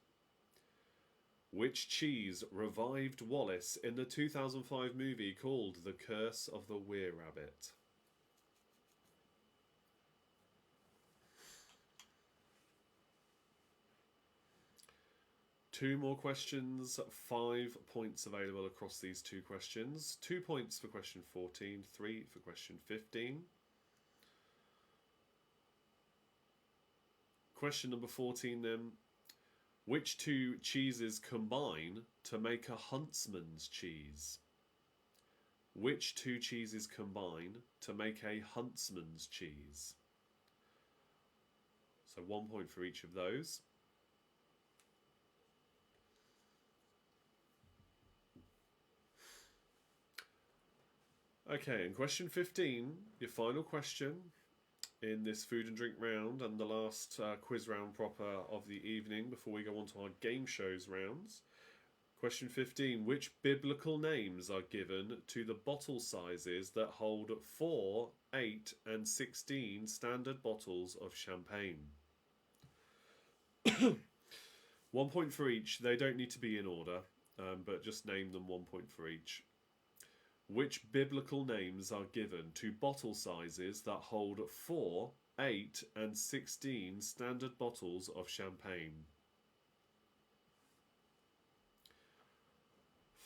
Which cheese revived Wallace in the 2005 movie called The Curse of the Were-Rabbit? Two more questions, 5 points available across these 2 questions. 2 points for question 14, 3 for question 15. Question number 14 then. Which 2 cheeses combine to make a huntsman's cheese? Which 2 cheeses combine to make a huntsman's cheese? So 1 point for each of those. Okay, and question 15, your final question in this food and drink round and the last quiz round proper of the evening before we go on to our game shows rounds. Question 15, which biblical names are given to the bottle sizes that hold 4, 8 and 16 standard bottles of champagne? 1 point for each. They don't need to be in order, but just name them. 1 point for each. Which biblical names are given to bottle sizes that hold 4, 8 and 16 standard bottles of champagne?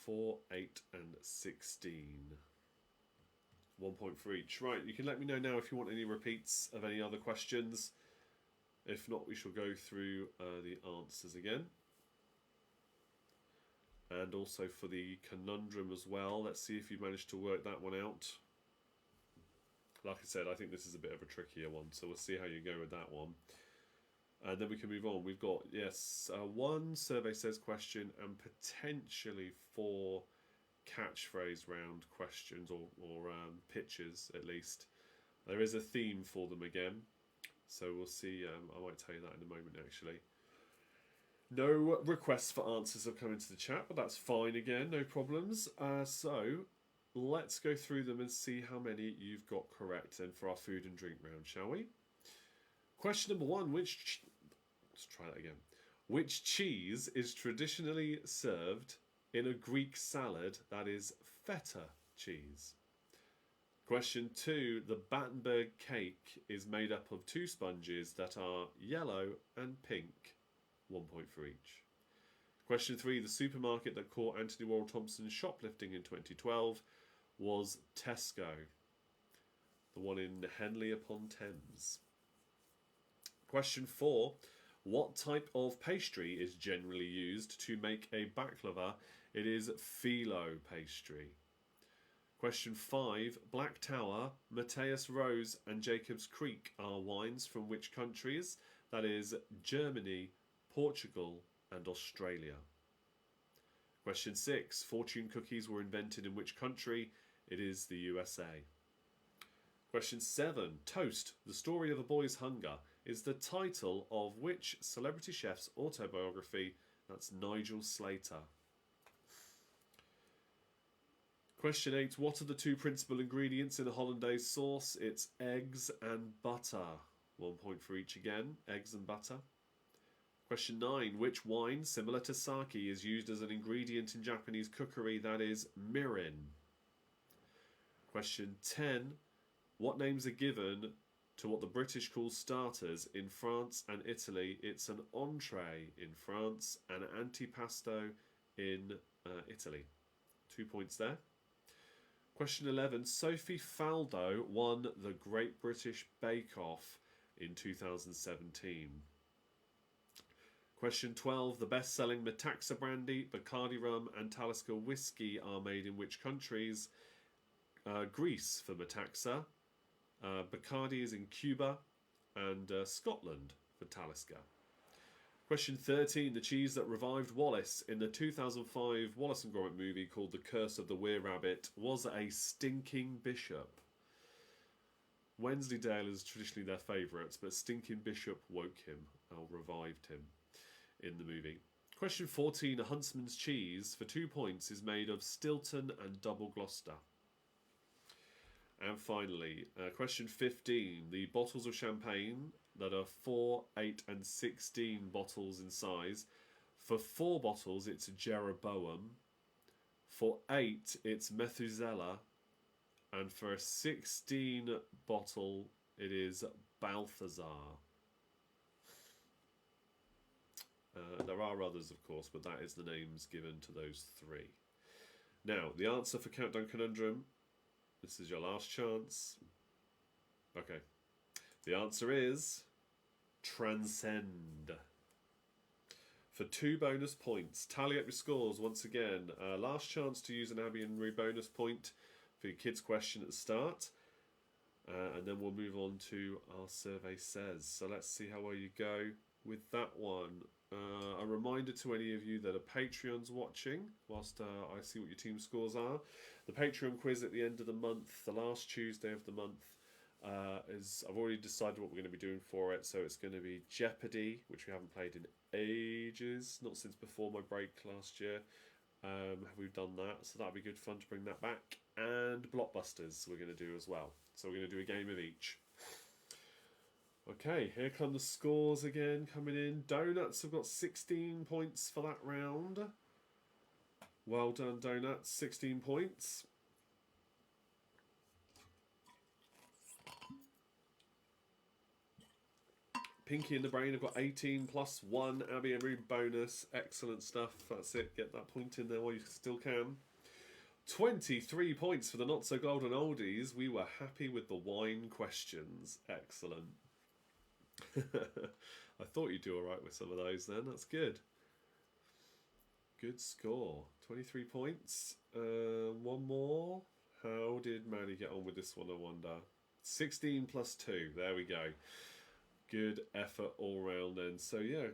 4, 8 and 16. 1 point for each. Right, you can let me know now if you want any repeats of any other questions. If not, we shall go through the answers again. And also for the conundrum as well. Let's see if you managed to work that one out. Like I said, I think this is a bit of a trickier one, so we'll see how you go with that one. And then we can move on. We've got, yes, 1 survey says question and potentially 4 catchphrase round questions or pitches at least. There is a theme for them again, so we'll see. I might tell you that in a moment actually. No requests for answers have come into the chat, but that's fine again, no problems. So let's go through them and see how many you've got correct then for our food and drink round, shall we? Question number 1, let's try that again. Which cheese is traditionally served in a Greek salad that is feta cheese? Question 2, the Battenberg cake is made up of 2 sponges that are yellow and pink. 1 point for each. Question 3, the supermarket that caught Anthony Worrell Thompson shoplifting in 2012 was Tesco, the one in Henley upon Thames. Question 4, what type of pastry is generally used to make a baklava? It is phyllo pastry. Question 5, Black Tower, Mateus Rose and Jacob's Creek are wines from which countries? That is Germany, Portugal and Australia. Question 6, fortune cookies were invented in which country? It is the USA. Question 7, Toast, the story of a boy's hunger, is the title of which celebrity chef's autobiography? That's Nigel Slater. Question 8. What are the two principal ingredients in a hollandaise sauce? It's eggs and butter. 1 point for each again. Eggs and butter. Question 9. Which wine, similar to sake, is used as an ingredient in Japanese cookery? That is mirin. Question 10. What names are given to what the British call starters in France and Italy? It's an entree in France and an antipasto in Italy. 2 points there. Question 11. Sophie Faldo won the Great British Bake Off in 2017. Question 12. The best-selling Metaxa brandy, Bacardi rum and Talisker whiskey are made in which countries? Greece for Metaxa. Bacardi is in Cuba. And Scotland for Talisker. Question 13. The cheese that revived Wallace in the 2005 Wallace and Gromit movie called The Curse of the Were-Rabbit was a stinking bishop. Wensleydale is traditionally their favourite, but Stinking Bishop woke him, or revived him in the movie. Question 14. A Huntsman's cheese, for 2 points, is made of Stilton and Double Gloucester. And finally, question 15. The bottles of champagne that are 4, 8 and 16 bottles in size. For 4 bottles, it's Jeroboam. For 8, it's Methuselah. And for a 16 bottle, it is Balthazar. There are others, of course, but that is the names given to those 3. Now, the answer for Countdown Conundrum. This is your last chance. Okay. The answer is Transcend. For 2 bonus points. Tally up your scores once again. Last chance to use an Abby and Marie bonus point for your kids' question at the start. And then we'll move on to our survey says. So let's see how well you go with that one. A reminder to any of you that are Patreons watching, whilst I see what your team scores are. The Patreon quiz at the end of the month, the last Tuesday of the month, is I've already decided what we're going to be doing for it. So it's going to be Jeopardy, which we haven't played in ages, not since before my break last year. We've done that, so that'll be good fun to bring that back. And Blockbusters we're going to do as well. So we're going to do a game of each. Okay, here come the scores again coming in. Donuts have got 16 points for that round. Well done, Donuts. 16 points. Pinky and the Brain have got 18 plus 1. Abby and Rude bonus. Excellent stuff. That's it. Get that point in there while you still can. 23 points for the Not So Golden Oldies. We were happy with the wine questions. Excellent. I thought you'd do alright with some of those then. That's good. Good score. 23 points. One more. How did Maddie get on with this one, I wonder? 16 plus 2. There we go. Good effort all round then. So yeah.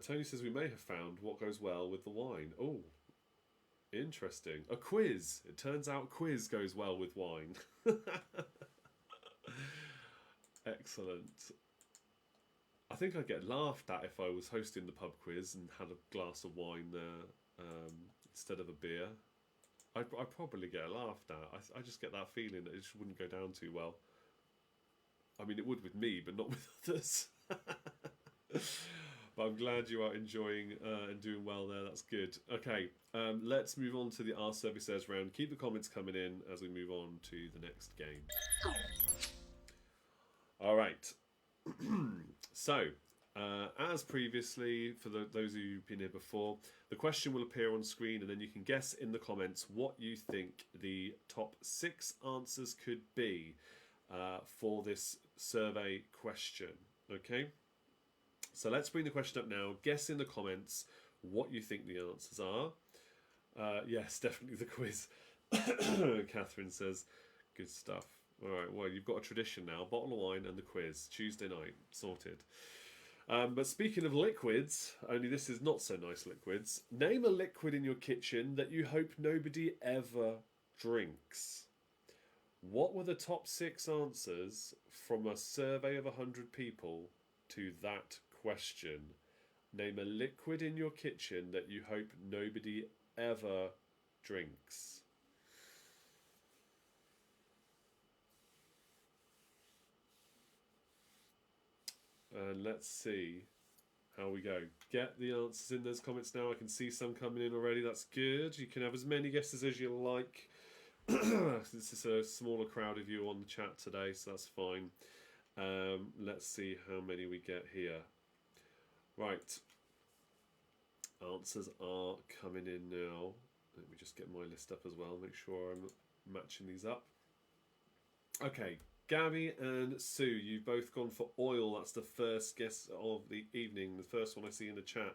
Tony says we may have found what goes well with the wine. Oh, interesting. A quiz. It turns out quiz goes well with wine. Excellent. I think I'd get laughed at if I was hosting the pub quiz and had a glass of wine there instead of a beer. I'd probably get laughed at. I just get that feeling that it just wouldn't go down too well. I mean, it would with me, but not with others. But I'm glad you are enjoying and doing well there. That's good. Okay, let's move on to the Our Survey Says round. Keep the comments coming in as we move on to the next game. All right. So, as previously, for those of you who've been here before, the question will appear on screen and then you can guess in the comments what you think the top 6 answers could be for this survey question. Okay? So let's bring the question up now. Guess in the comments what you think the answers are. Yes, definitely the quiz. Catherine says, good stuff. All right, well, you've got a tradition now. Bottle of wine and the quiz. Tuesday night. Sorted. But speaking of liquids, only this is not so nice liquids. Name a liquid in your kitchen that you hope nobody ever drinks. What were the top 6 answers from a survey of 100 people to that question? Name a liquid in your kitchen that you hope nobody ever drinks. And let's see how we go. Get the answers in those comments now. I can see some coming in already. That's good. You can have as many guesses as you like. This is a smaller crowd of you on the chat today, so that's fine. Let's see how many we get here. Right. Answers are coming in now. Let me just get my list up as well, make sure I'm matching these up. Okay, Gabby and Sue, you've both gone for oil. That's the first guess of the evening, the first one I see in the chat.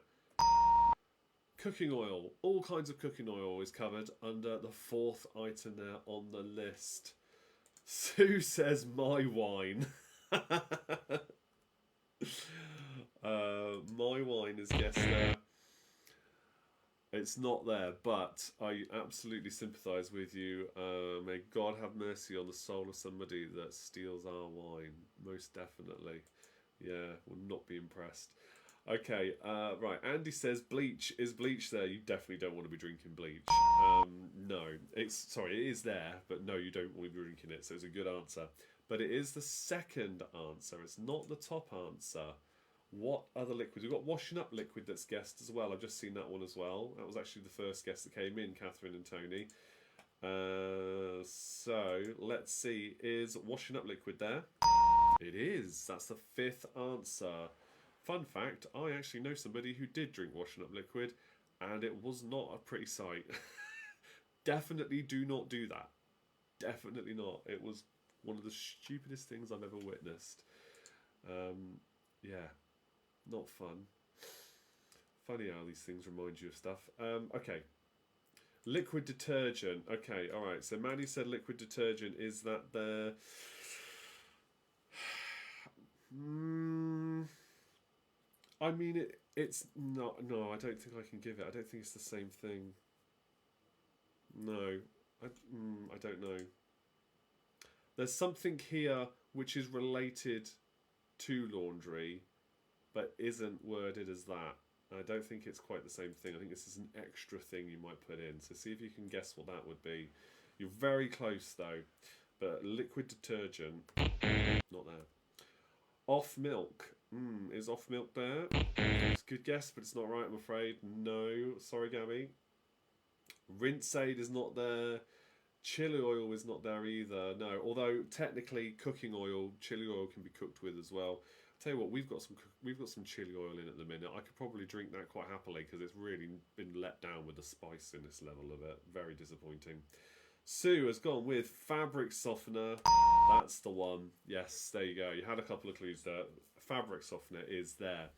Cooking oil. All kinds of cooking oil is covered under the fourth item there on the list. Sue says my wine. My wine is guessed there. It's not there, but I absolutely sympathise with you. May God have mercy on the soul of somebody that steals our wine. Most definitely. Yeah, will not be impressed. Okay, right. Andy says bleach. Is bleach there? You definitely don't want to be drinking bleach. No, it is there, but no, you don't want to be drinking it. So it's a good answer. But it is the second answer. It's not the top answer. What other liquids? We've got washing up liquid that's guessed as well. I've just seen that one as well. That was actually the first guess that came in, Catherine and Tony. So let's see. Is washing up liquid there? It is. That's the fifth answer. Fun fact, I actually know somebody who did drink washing up liquid, and it was not a pretty sight. Definitely do not do that. Definitely not. It was one of the stupidest things I've ever witnessed. Yeah. Not fun. Funny how these things remind you of stuff. Okay. Liquid detergent. Okay, alright. So Maddie said liquid detergent. Is that the... I mean, it's not... No, I don't think I can give it. I don't think it's the same thing. No. I don't know. There's something here which is related to laundry, but isn't worded as that. I don't think it's quite the same thing. I think this is an extra thing you might put in. So see if you can guess what that would be. You're very close though. But liquid detergent, not there. Off milk. Is off milk there? It's a good guess, but it's not right, I'm afraid. No, sorry Gabby. Rinse aid is not there. Chili oil is not there either. No, although technically cooking oil, chili oil can be cooked with as well. Tell you what, we've got some chili oil in at the minute. I could probably drink that quite happily because it's really been let down with the spiciness level of it. Very disappointing. Sue has gone with fabric softener. That's the one. Yes, there you go. You had a couple of clues there. Fabric softener is there.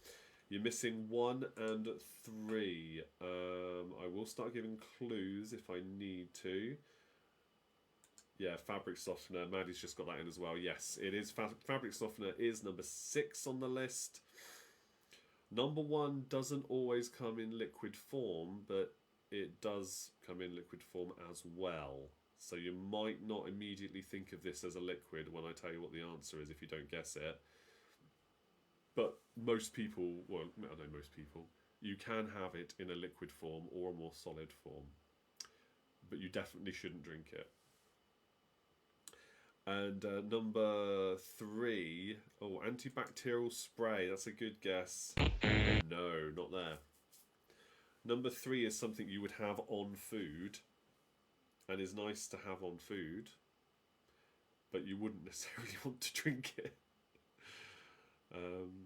You're missing 1 and 3. I will start giving clues if I need to. Yeah, fabric softener. Maddie's just got that in as well. Yes, it is. Fabric softener is number 6 on the list. Number 1 doesn't always come in liquid form, but it does come in liquid form as well. So you might not immediately think of this as a liquid when I tell you what the answer is if you don't guess it. But most people, well, I don't know most people, you can have it in a liquid form or a more solid form. But you definitely shouldn't drink it. And number 3, antibacterial spray. That's a good guess. No, not there. Number 3 is something you would have on food and is nice to have on food, but you wouldn't necessarily want to drink it.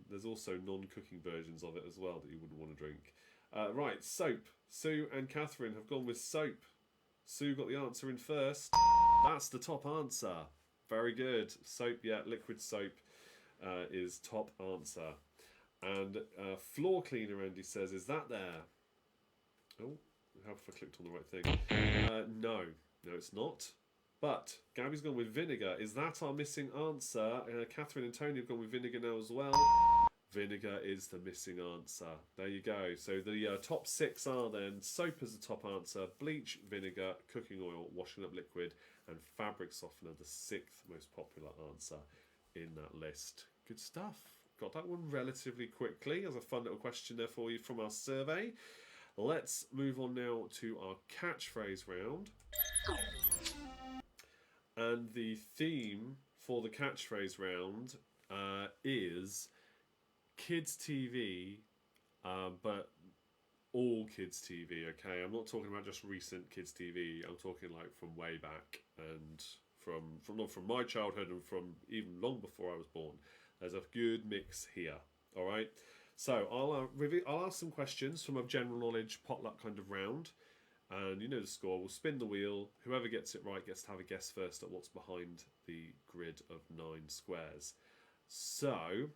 There's also non-cooking versions of it as well that you wouldn't want to drink. Right, soap. Sue and Catherine have gone with soap. Sue got the answer in first. That's the top answer. Very good. Soap, yeah, liquid soap is top answer. And floor cleaner, Andy says, is that there? Oh, how if I clicked on the right thing? No, it's not. But Gabby's gone with vinegar. Is that our missing answer? Catherine and Tony have gone with vinegar now as well. Vinegar is the missing answer. There you go. So the top 6 are then soap as the top answer, bleach, vinegar, cooking oil, washing up liquid, and fabric softener, the 6th most popular answer in that list. Good stuff. Got that one relatively quickly as a fun little question there for you from our survey. Let's move on now to our catchphrase round. And the theme for the catchphrase round is kids TV, but all kids TV. Okay, I'm not talking about just recent kids TV. I'm talking like from way back and from my childhood and from even long before I was born. There's a good mix here. All right. So I'll ask some questions from a general knowledge potluck kind of round, and you know the score. We'll spin the wheel. Whoever gets it right gets to have a guess first at what's behind the grid of 9 squares. So,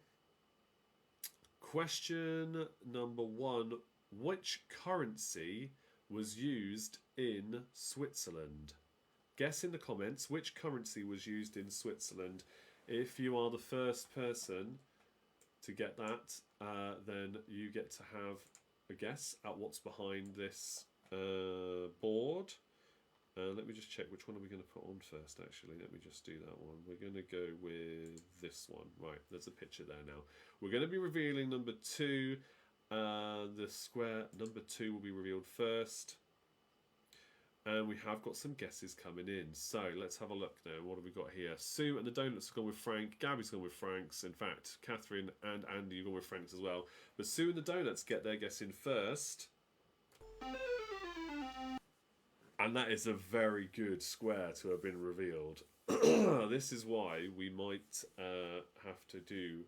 question number 1: which currency was used in Switzerland? Guess in the comments which currency was used in Switzerland. If you are the first person to get that, then you get to have a guess at what's behind this board. Let me just check which one are we going to put on first, actually. Let me just do that one. We're going to go with this one. Right, there's a picture there now. We're going to be revealing number 2. The square number 2 will be revealed first. And we have got some guesses coming in. So let's have a look now. What have we got here? Sue and the Donuts have gone with Frank. Gabby's gone with Frank's. In fact, Catherine and Andy have gone with Frank's as well. But Sue and the Donuts get their guess in first. And that is a very good square to have been revealed. This is why we might have to do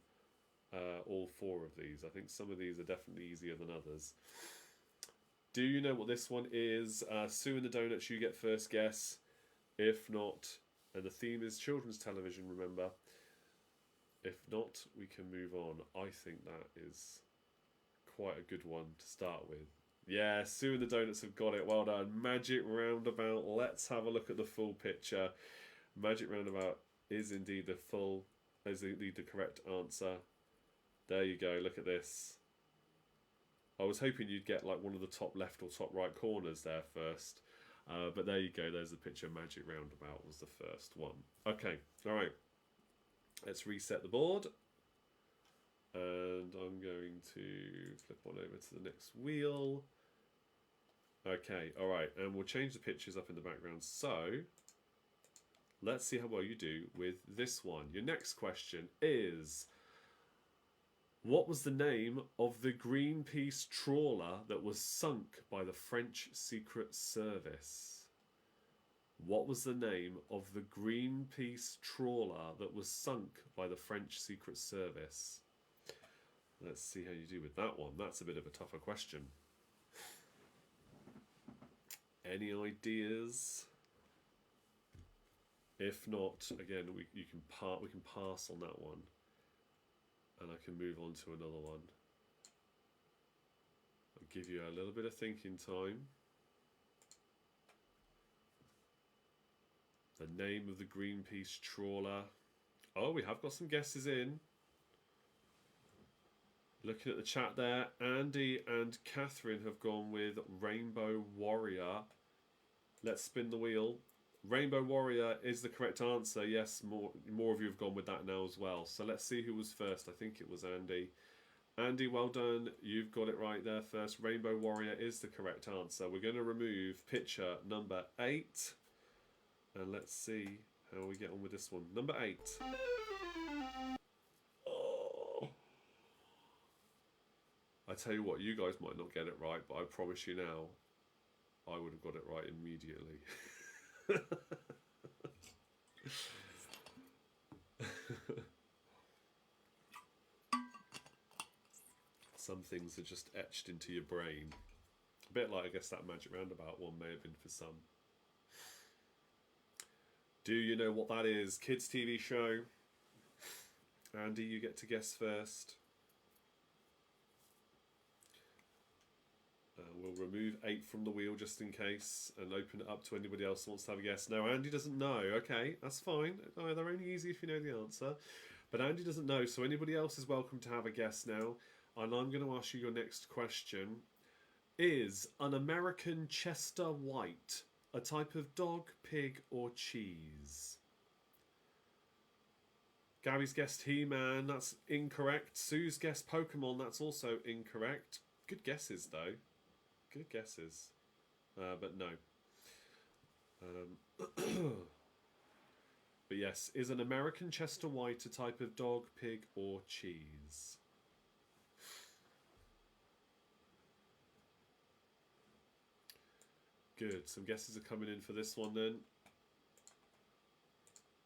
all 4 of these. I think some of these are definitely easier than others. Do you know what this one is? Sue and the Donuts, you get first guess. If not, and the theme is children's television, remember. If not, we can move on. I think that is quite a good one to start with. Yeah, Sue and the Donuts have got it. Well done. Magic Roundabout. Let's have a look at the full picture. Magic Roundabout is indeed the correct answer. There you go. Look at this. I was hoping you'd get like one of the top left or top right corners there first. But there you go. There's the picture. Magic Roundabout was the first one. Okay. All right. Let's reset the board. And I'm going to flip on over to the next wheel. Okay. All right. And we'll change the pictures up in the background. So let's see how well you do with this one. Your next question is: what was the name of the Greenpeace trawler that was sunk by the French Secret Service? What was the name of the Greenpeace trawler that was sunk by the French Secret Service? Let's see how you do with that one. That's a bit of a tougher question. Any ideas? If not, again, we can pass on that one. And I can move on to another one. I'll give you a little bit of thinking time. The name of the Greenpeace trawler. Oh, we have got some guesses in. Looking at the chat there, Andy and Catherine have gone with Rainbow Warrior. Let's spin the wheel. Rainbow Warrior is the correct answer. Yes, more of you have gone with that now as well. So let's see who was first. I think it was Andy. Andy, well done. You've got it right there first. Rainbow Warrior is the correct answer. We're going to remove picture number 8. And let's see how we get on with this one. Number 8. Oh. I tell you what, you guys might not get it right, but I promise you now, I would have got it right immediately. Some things are just etched into your brain. A bit like, I guess, that Magic Roundabout one may have been for some. Do you know what that is? Kids TV show. Andy, you get to guess first. We'll remove 8 from the wheel just in case and open it up to anybody else who wants to have a guess. Now, Andy doesn't know. Okay, that's fine. Oh, they're only easy if you know the answer. But Andy doesn't know, so anybody else is welcome to have a guess now. And I'm going to ask you your next question. Is an American Chester White a type of dog, pig, or cheese? Gabby's guessed He-Man. That's incorrect. Sue's guessed Pokemon. That's also incorrect. Good guesses, though. Good guesses. But no. But yes, is an American Chester White a type of dog, pig, or cheese? Good. Some guesses are coming in for this one then.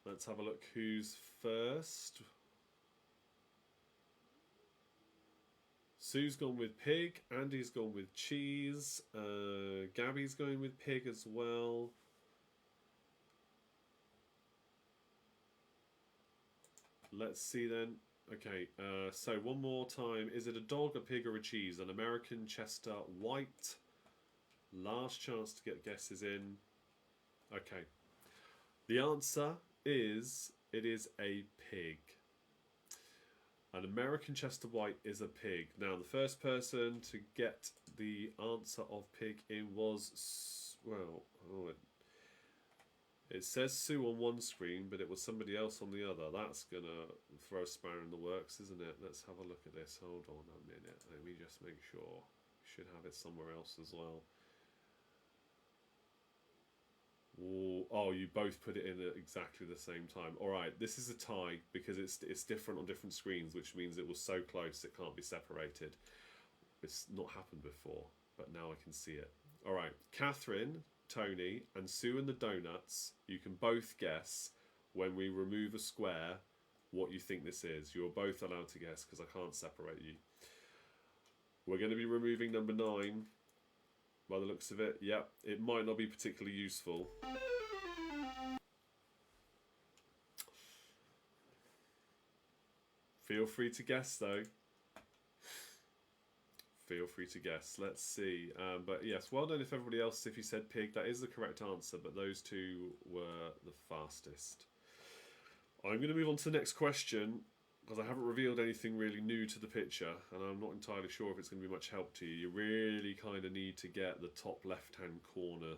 Let's have a look who's first. Sue's gone with pig. Andy's gone with cheese. Gabby's going with pig as well. Let's see then. Okay, so one more time. Is it a dog, a pig, or a cheese? An American Chester White. Last chance to get guesses in. Okay. The answer is, it is a pig. An American Chester White is a pig. Now, the first person to get the answer of pig in was, well, it says Sue on one screen, but it was somebody else on the other. That's going to throw a spanner in the works, isn't it? Let's have a look at this. Hold on a minute. Let me just make sure. Should have it somewhere else as well. Ooh, oh, you both put it in at exactly the same time. All right, this is a tie because it's different on different screens, which means it was so close it can't be separated. It's not happened before, but now I can see it. All right, Catherine, Tony, and Sue and the Donuts, you can both guess when we remove a square what you think this is. You're both allowed to guess because I can't separate you. We're going to be removing number 9. By the looks of it, yep, it might not be particularly useful. Feel free to guess, though. Feel free to guess. Let's see. But yes, well done if everybody else, if you said pig, that is the correct answer, but those two were the fastest. I'm going to move on to the next question, because I haven't revealed anything really new to the picture, and I'm not entirely sure if it's going to be much help to you. You really kind of need to get the top left-hand corner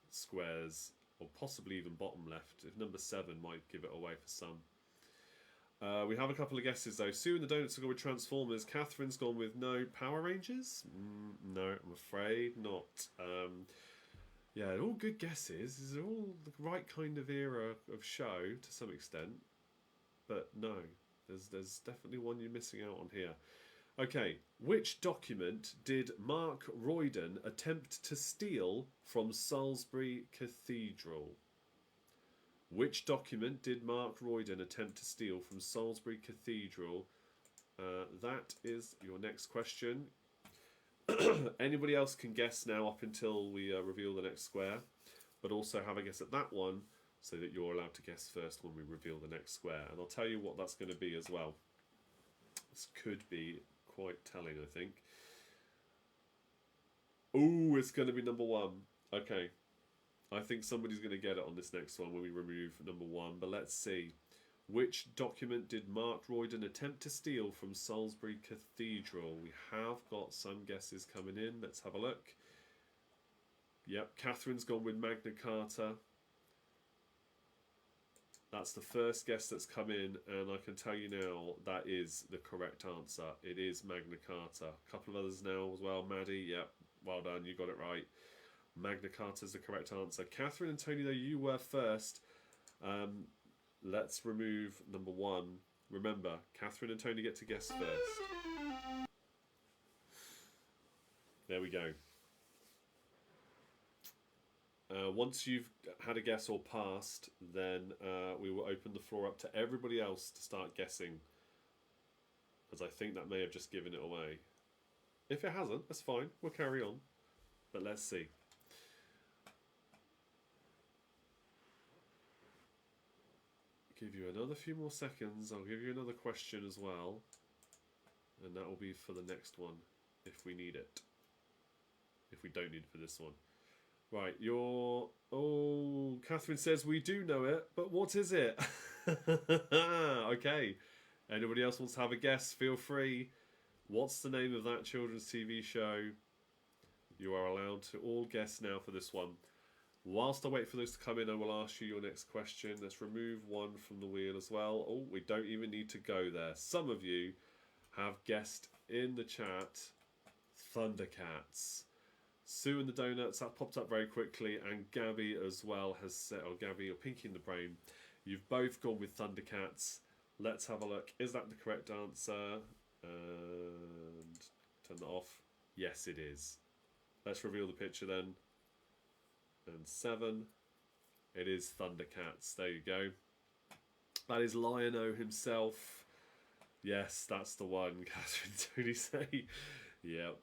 squares, or possibly even bottom left. If number 7 might give it away for some. We have a couple of guesses though. Sue and the Donuts have gone with Transformers. Catherine's gone with no Power Rangers. No, I'm afraid not. Yeah, all good guesses. These are all the right kind of era of show to some extent, but no. There's definitely one you're missing out on here. Okay, which document did Mark Royden attempt to steal from Salisbury Cathedral? Which document did Mark Royden attempt to steal from Salisbury Cathedral? That is your next question. Anybody else can guess now up until we reveal the next square, but also have a guess at that one, so that you're allowed to guess first when we reveal the next square. And I'll tell you what that's going to be as well. This could be quite telling, I think. Ooh, it's going to be number 1. Okay. I think somebody's going to get it on this next one when we remove number 1. But let's see. Which document did Mark Royden attempt to steal from Salisbury Cathedral? We have got some guesses coming in. Let's have a look. Yep, Catherine's gone with Magna Carta. That's the first guess that's come in, and I can tell you now that is the correct answer. It is Magna Carta. A couple of others now as well. Maddie, yep, well done, you got it right. Magna Carta is the correct answer. Catherine and Tony, though, you were first. Let's remove number 1. Remember, Catherine and Tony get to guess first. There we go. Once you've had a guess or passed, then we will open the floor up to everybody else to start guessing. As I think that may have just given it away. If it hasn't, that's fine. We'll carry on. But let's see. Give you another few more seconds. I'll give you another question as well. And that will be for the next one, if we need it. If we don't need it for this one. Right, oh, Catherine says we do know it, but what is it? Okay. Anybody else wants to have a guess? Feel free. What's the name of that children's TV show? You are allowed to all guess now for this one. Whilst I wait for those to come in, I will ask you your next question. Let's remove 1 from the wheel as well. Oh, we don't even need to go there. Some of you have guessed in the chat Thundercats. Sue and the Donuts, that popped up very quickly, and Gabby as well has said, or Gabby or Pinky in the Brain, you've both gone with Thundercats. Let's have a look. Is that the correct answer? And turn that off. Yes, it is. Let's reveal the picture then. and 7. It is Thundercats. There you go. That is Lion-O himself. Yes, that's the one. Catherine Tony say. Yep.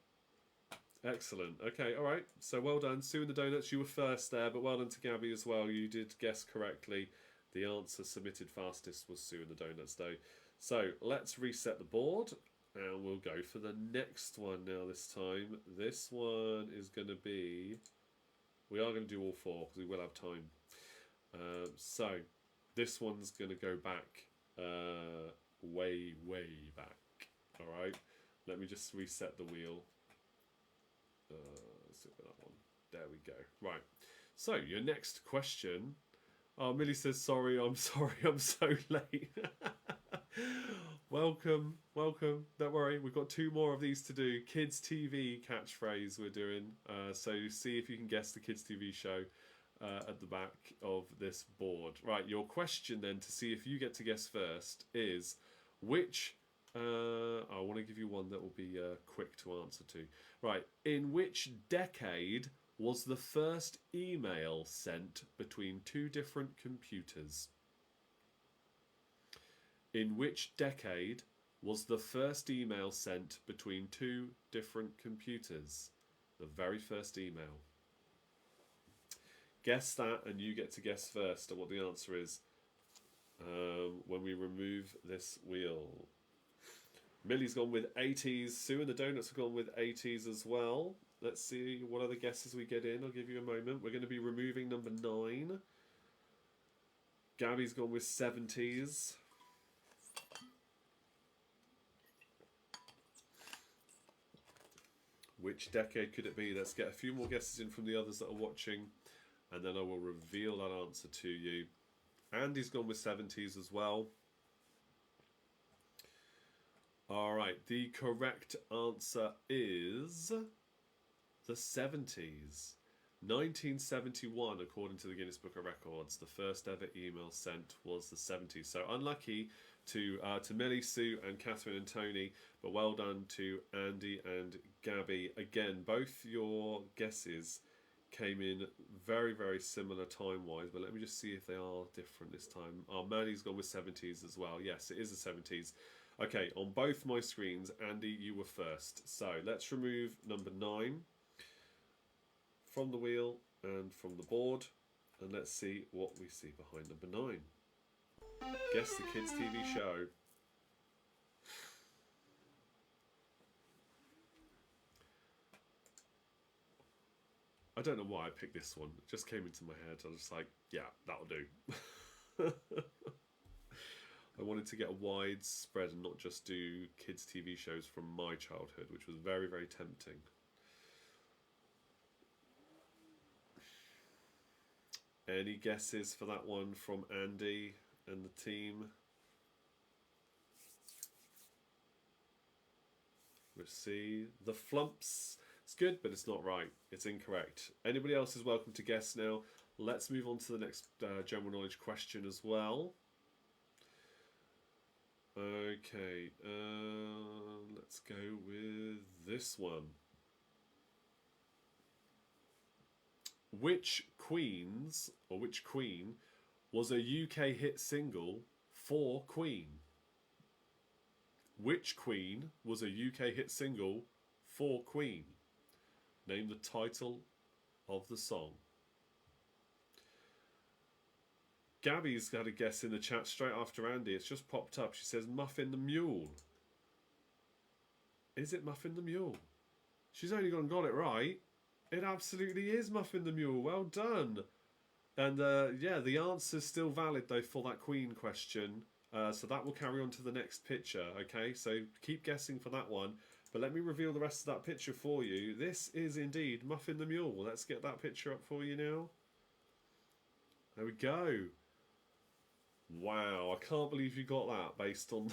Excellent. Okay, all right. So well done. Sue and the Donuts, you were first there, but well done to Gabby as well. You did guess correctly. The answer submitted fastest was Sue and the Donuts, though. So let's reset the board, and we'll go for the next one now this time. This one is going to be... We are going to do all 4, because we will have time. So this one's going to go back way, way back. All right. Let me just reset the wheel. Let's do that one. There we go. Right. So your next question. Oh, Millie says, sorry, I'm so late. Welcome. Don't worry, we've got 2 more of these to do. Kids TV catchphrase we're doing. So see if you can guess the Kids TV show at the back of this board. Right, your question then, to see if you get to guess first, is which... I want to give you one that will be quick to answer to. Right, in which decade was the first email sent between 2 different computers? In which decade was the first email sent between 2 different computers? The very first email. Guess that, and you get to guess first at what the answer is when we remove this wheel. Millie's gone with 80s. Sue and the Donuts have gone with 80s as well. Let's see what other guesses we get in. I'll give you a moment. We're going to be removing number 9. Gabby's gone with 70s. Which decade could it be? Let's get a few more guesses in from the others that are watching, and then I will reveal that answer to you. Andy's gone with 70s as well. All right, the correct answer is the 70s. 1971, according to the Guinness Book of Records, the first ever email sent was the 70s. So unlucky to Millie, Sue, and Catherine and Tony, but well done to Andy and Gabby. Again, both your guesses came in very, very similar time-wise, but let me just see if they are different this time. Manny's gone with 70s as well. Yes, it is the 70s. Okay, on both my screens, Andy, you were first. So let's remove number 9 from the wheel and from the board, and let's see what we see behind number 9. Guess the Kids TV show. I don't know why I picked this one. It just came into my head. I was just like, yeah, that'll do. I wanted to get a wide spread and not just do kids' TV shows from my childhood, which was very, very tempting. Any guesses for that one from Andy and the team? Let's see. The Flumps. It's good, but it's not right. It's incorrect. Anybody else is welcome to guess now. Let's move on to the next general knowledge question as well. Okay, let's go with this one. Which queen was a UK hit single for Queen? Which queen was a UK hit single for Queen? Name the title of the song. Gabby's got a guess in the chat straight after Andy. It's just popped up. She says Muffin the Mule. Is it Muffin the Mule? She's only got it right. It absolutely is Muffin the Mule. Well done. And yeah, the answer's still valid though for that Queen question. So that will carry on to the next picture. Okay, so keep guessing for that one. But let me reveal the rest of that picture for you. This is indeed Muffin the Mule. Let's get that picture up for you now. There we go. Wow, I can't believe you got that based on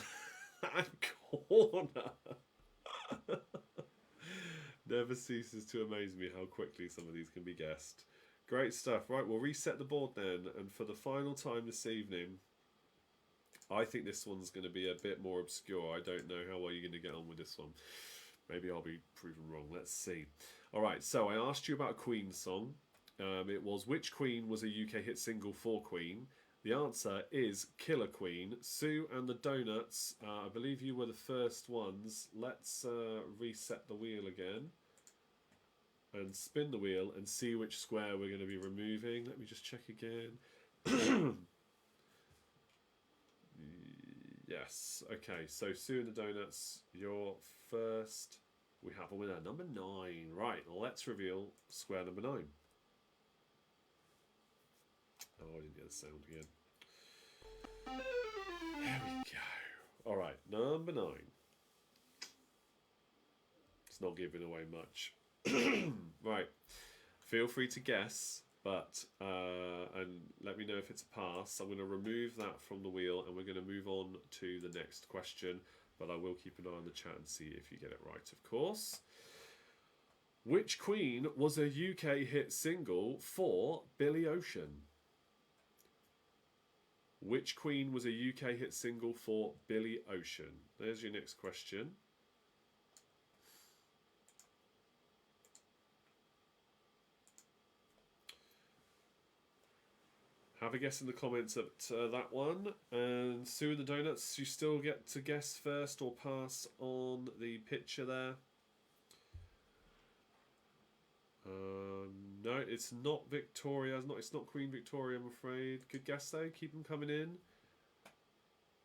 that corner. Never ceases to amaze me how quickly some of these can be guessed. Great stuff. Right, we'll reset the board then. And for the final time this evening, I think this one's going to be a bit more obscure. I don't know how well you're going to get on with this one. Maybe I'll be proven wrong. Let's see. All right, so I asked you about a Queen song. It was, which Queen was a UK hit single for Queen? The answer is Killer Queen. Sue and the Donuts, I believe you were the first ones. Let's reset the wheel again and spin the wheel and see which square we're going to be removing. Let me just check again. Yes, okay, so Sue and the Donuts, you're first. We have a winner, number 9. Right, let's reveal square number 9. Oh, I didn't get the sound again. There we go. All right, number 9. It's not giving away much. Right, feel free to guess, but and let me know if it's a pass. I'm going to remove that from the wheel, and we're going to move on to the next question. But I will keep an eye on the chat and see if you get it right, of course. Which Queen was a UK hit single for Billy Ocean? Which Queen was a UK hit single for Billy Ocean? There's your next question. Have a guess in the comments at that one. And Sue and the Donuts, you still get to guess first or pass on the picture there. No, it's not Victoria. It's not Queen Victoria, I'm afraid. Good guess though. Keep them coming in.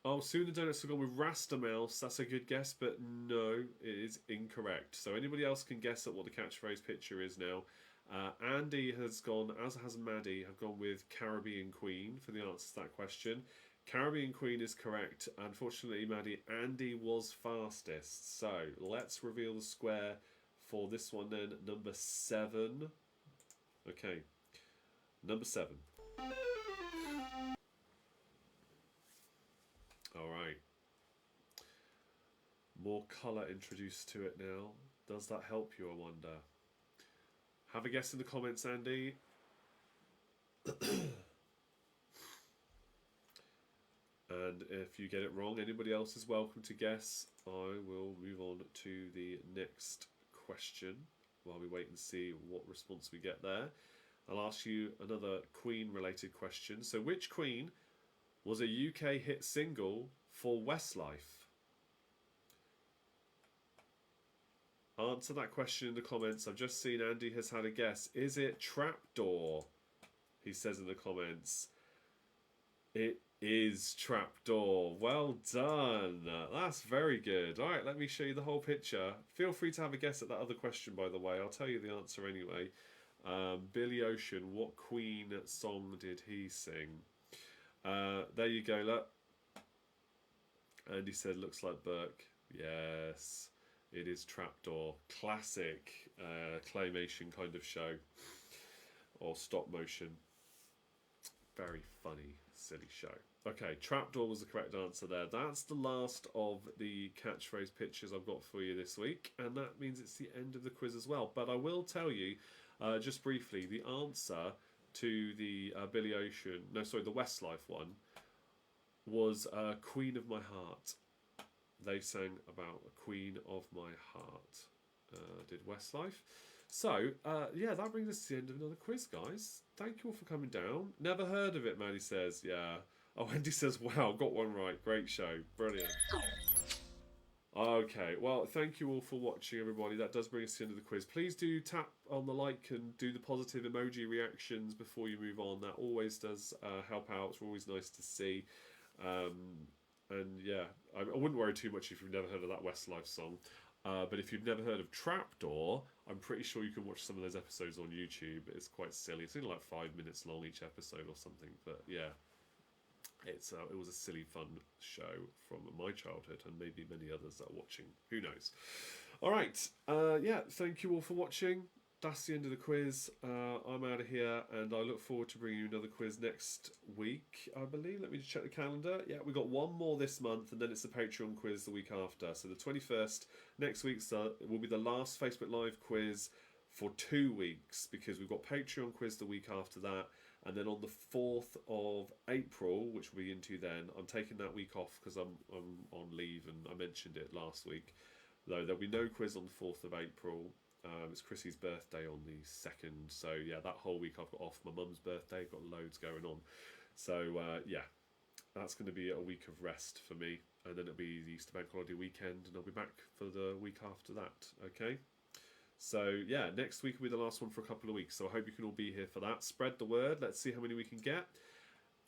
Oh, Sue and the Donuts have gone with Rasta Mouse. That's a good guess, but no, it is incorrect. So anybody else can guess at what the catchphrase picture is now. Andy has gone, as has Maddie, have gone with Caribbean Queen for the answer to that question. Caribbean Queen is correct. Unfortunately, Maddie, Andy was fastest. So let's reveal the square for this one then. Number 7. Okay, number 7. All right. More colour introduced to it now. Does that help you, I wonder? Have a guess in the comments, Andy. And if you get it wrong, anybody else is welcome to guess. I will move on to the next question while we wait and see what response we get there. I'll ask you another Queen-related question. So which Queen was a UK hit single for Westlife? Answer that question in the comments. I've just seen Andy has had a guess. Is it Trapdoor? He says in the comments. It is Trapdoor. Well done. That's very good. All right, let me show you the whole picture. Feel free to have a guess at that other question, by the way. I'll tell you the answer anyway. Billy Ocean, what Queen song did he sing? There you go, look. Andy said, looks like Burke. Yes. It is Trapdoor, classic claymation kind of show, or stop motion. Very funny, silly show. Okay, Trapdoor was the correct answer there. That's the last of the catchphrase pictures I've got for you this week, and that means it's the end of the quiz as well. But I will tell you, just briefly, the answer to the Billy Ocean, the Westlife one, was Queen of My Heart. They sang about a Queen of My Heart, did Westlife. So, yeah, that brings us to the end of another quiz, guys. Thank you all for coming down. Never heard of it, Maddie says. Yeah. Oh, Andy says, wow, got one right. Great show. Brilliant. Okay, well, thank you all for watching, everybody. That does bring us to the end of the quiz. Please do tap on the like and do the positive emoji reactions before you move on. That always does help out. It's always nice to see. And yeah, I wouldn't worry too much if you've never heard of that Westlife song. But if you've never heard of Trapdoor, I'm pretty sure you can watch some of those episodes on YouTube. It's quite silly. It's only like 5 minutes long each episode or something. But yeah, it was a silly, fun show from my childhood and maybe many others that are watching. Who knows? All right. Yeah, thank you all for watching. That's the end of the quiz. I'm out of here, and I look forward to bringing you another quiz next week, I believe. Let me just check the calendar. Yeah, we've got one more this month, and then it's the Patreon quiz the week after. So the 21st, next week, will be the last Facebook Live quiz for 2 weeks, because we've got Patreon quiz the week after that. And then on the 4th of April, which we'll be into then, I'm taking that week off because I'm on leave, and I mentioned it last week. Though there'll be no quiz on the 4th of April. It's Chrissy's birthday on the 2nd, so yeah, that whole week I've got off. My mum's birthday, got loads going on. So yeah, that's going to be a week of rest for me, and then it'll be the Easter Bank Holiday weekend, and I'll be back for the week after that, okay? So yeah, next week will be the last one for a couple of weeks, so I hope you can all be here for that. Spread the word, let's see how many we can get.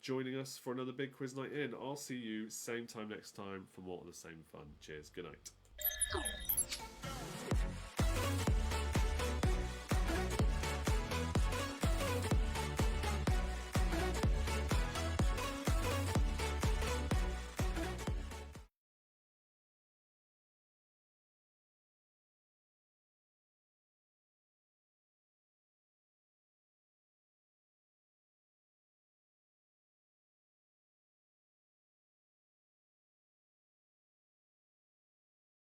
Joining us for another big quiz night in. I'll see you same time next time for more of the same fun. Cheers, good night.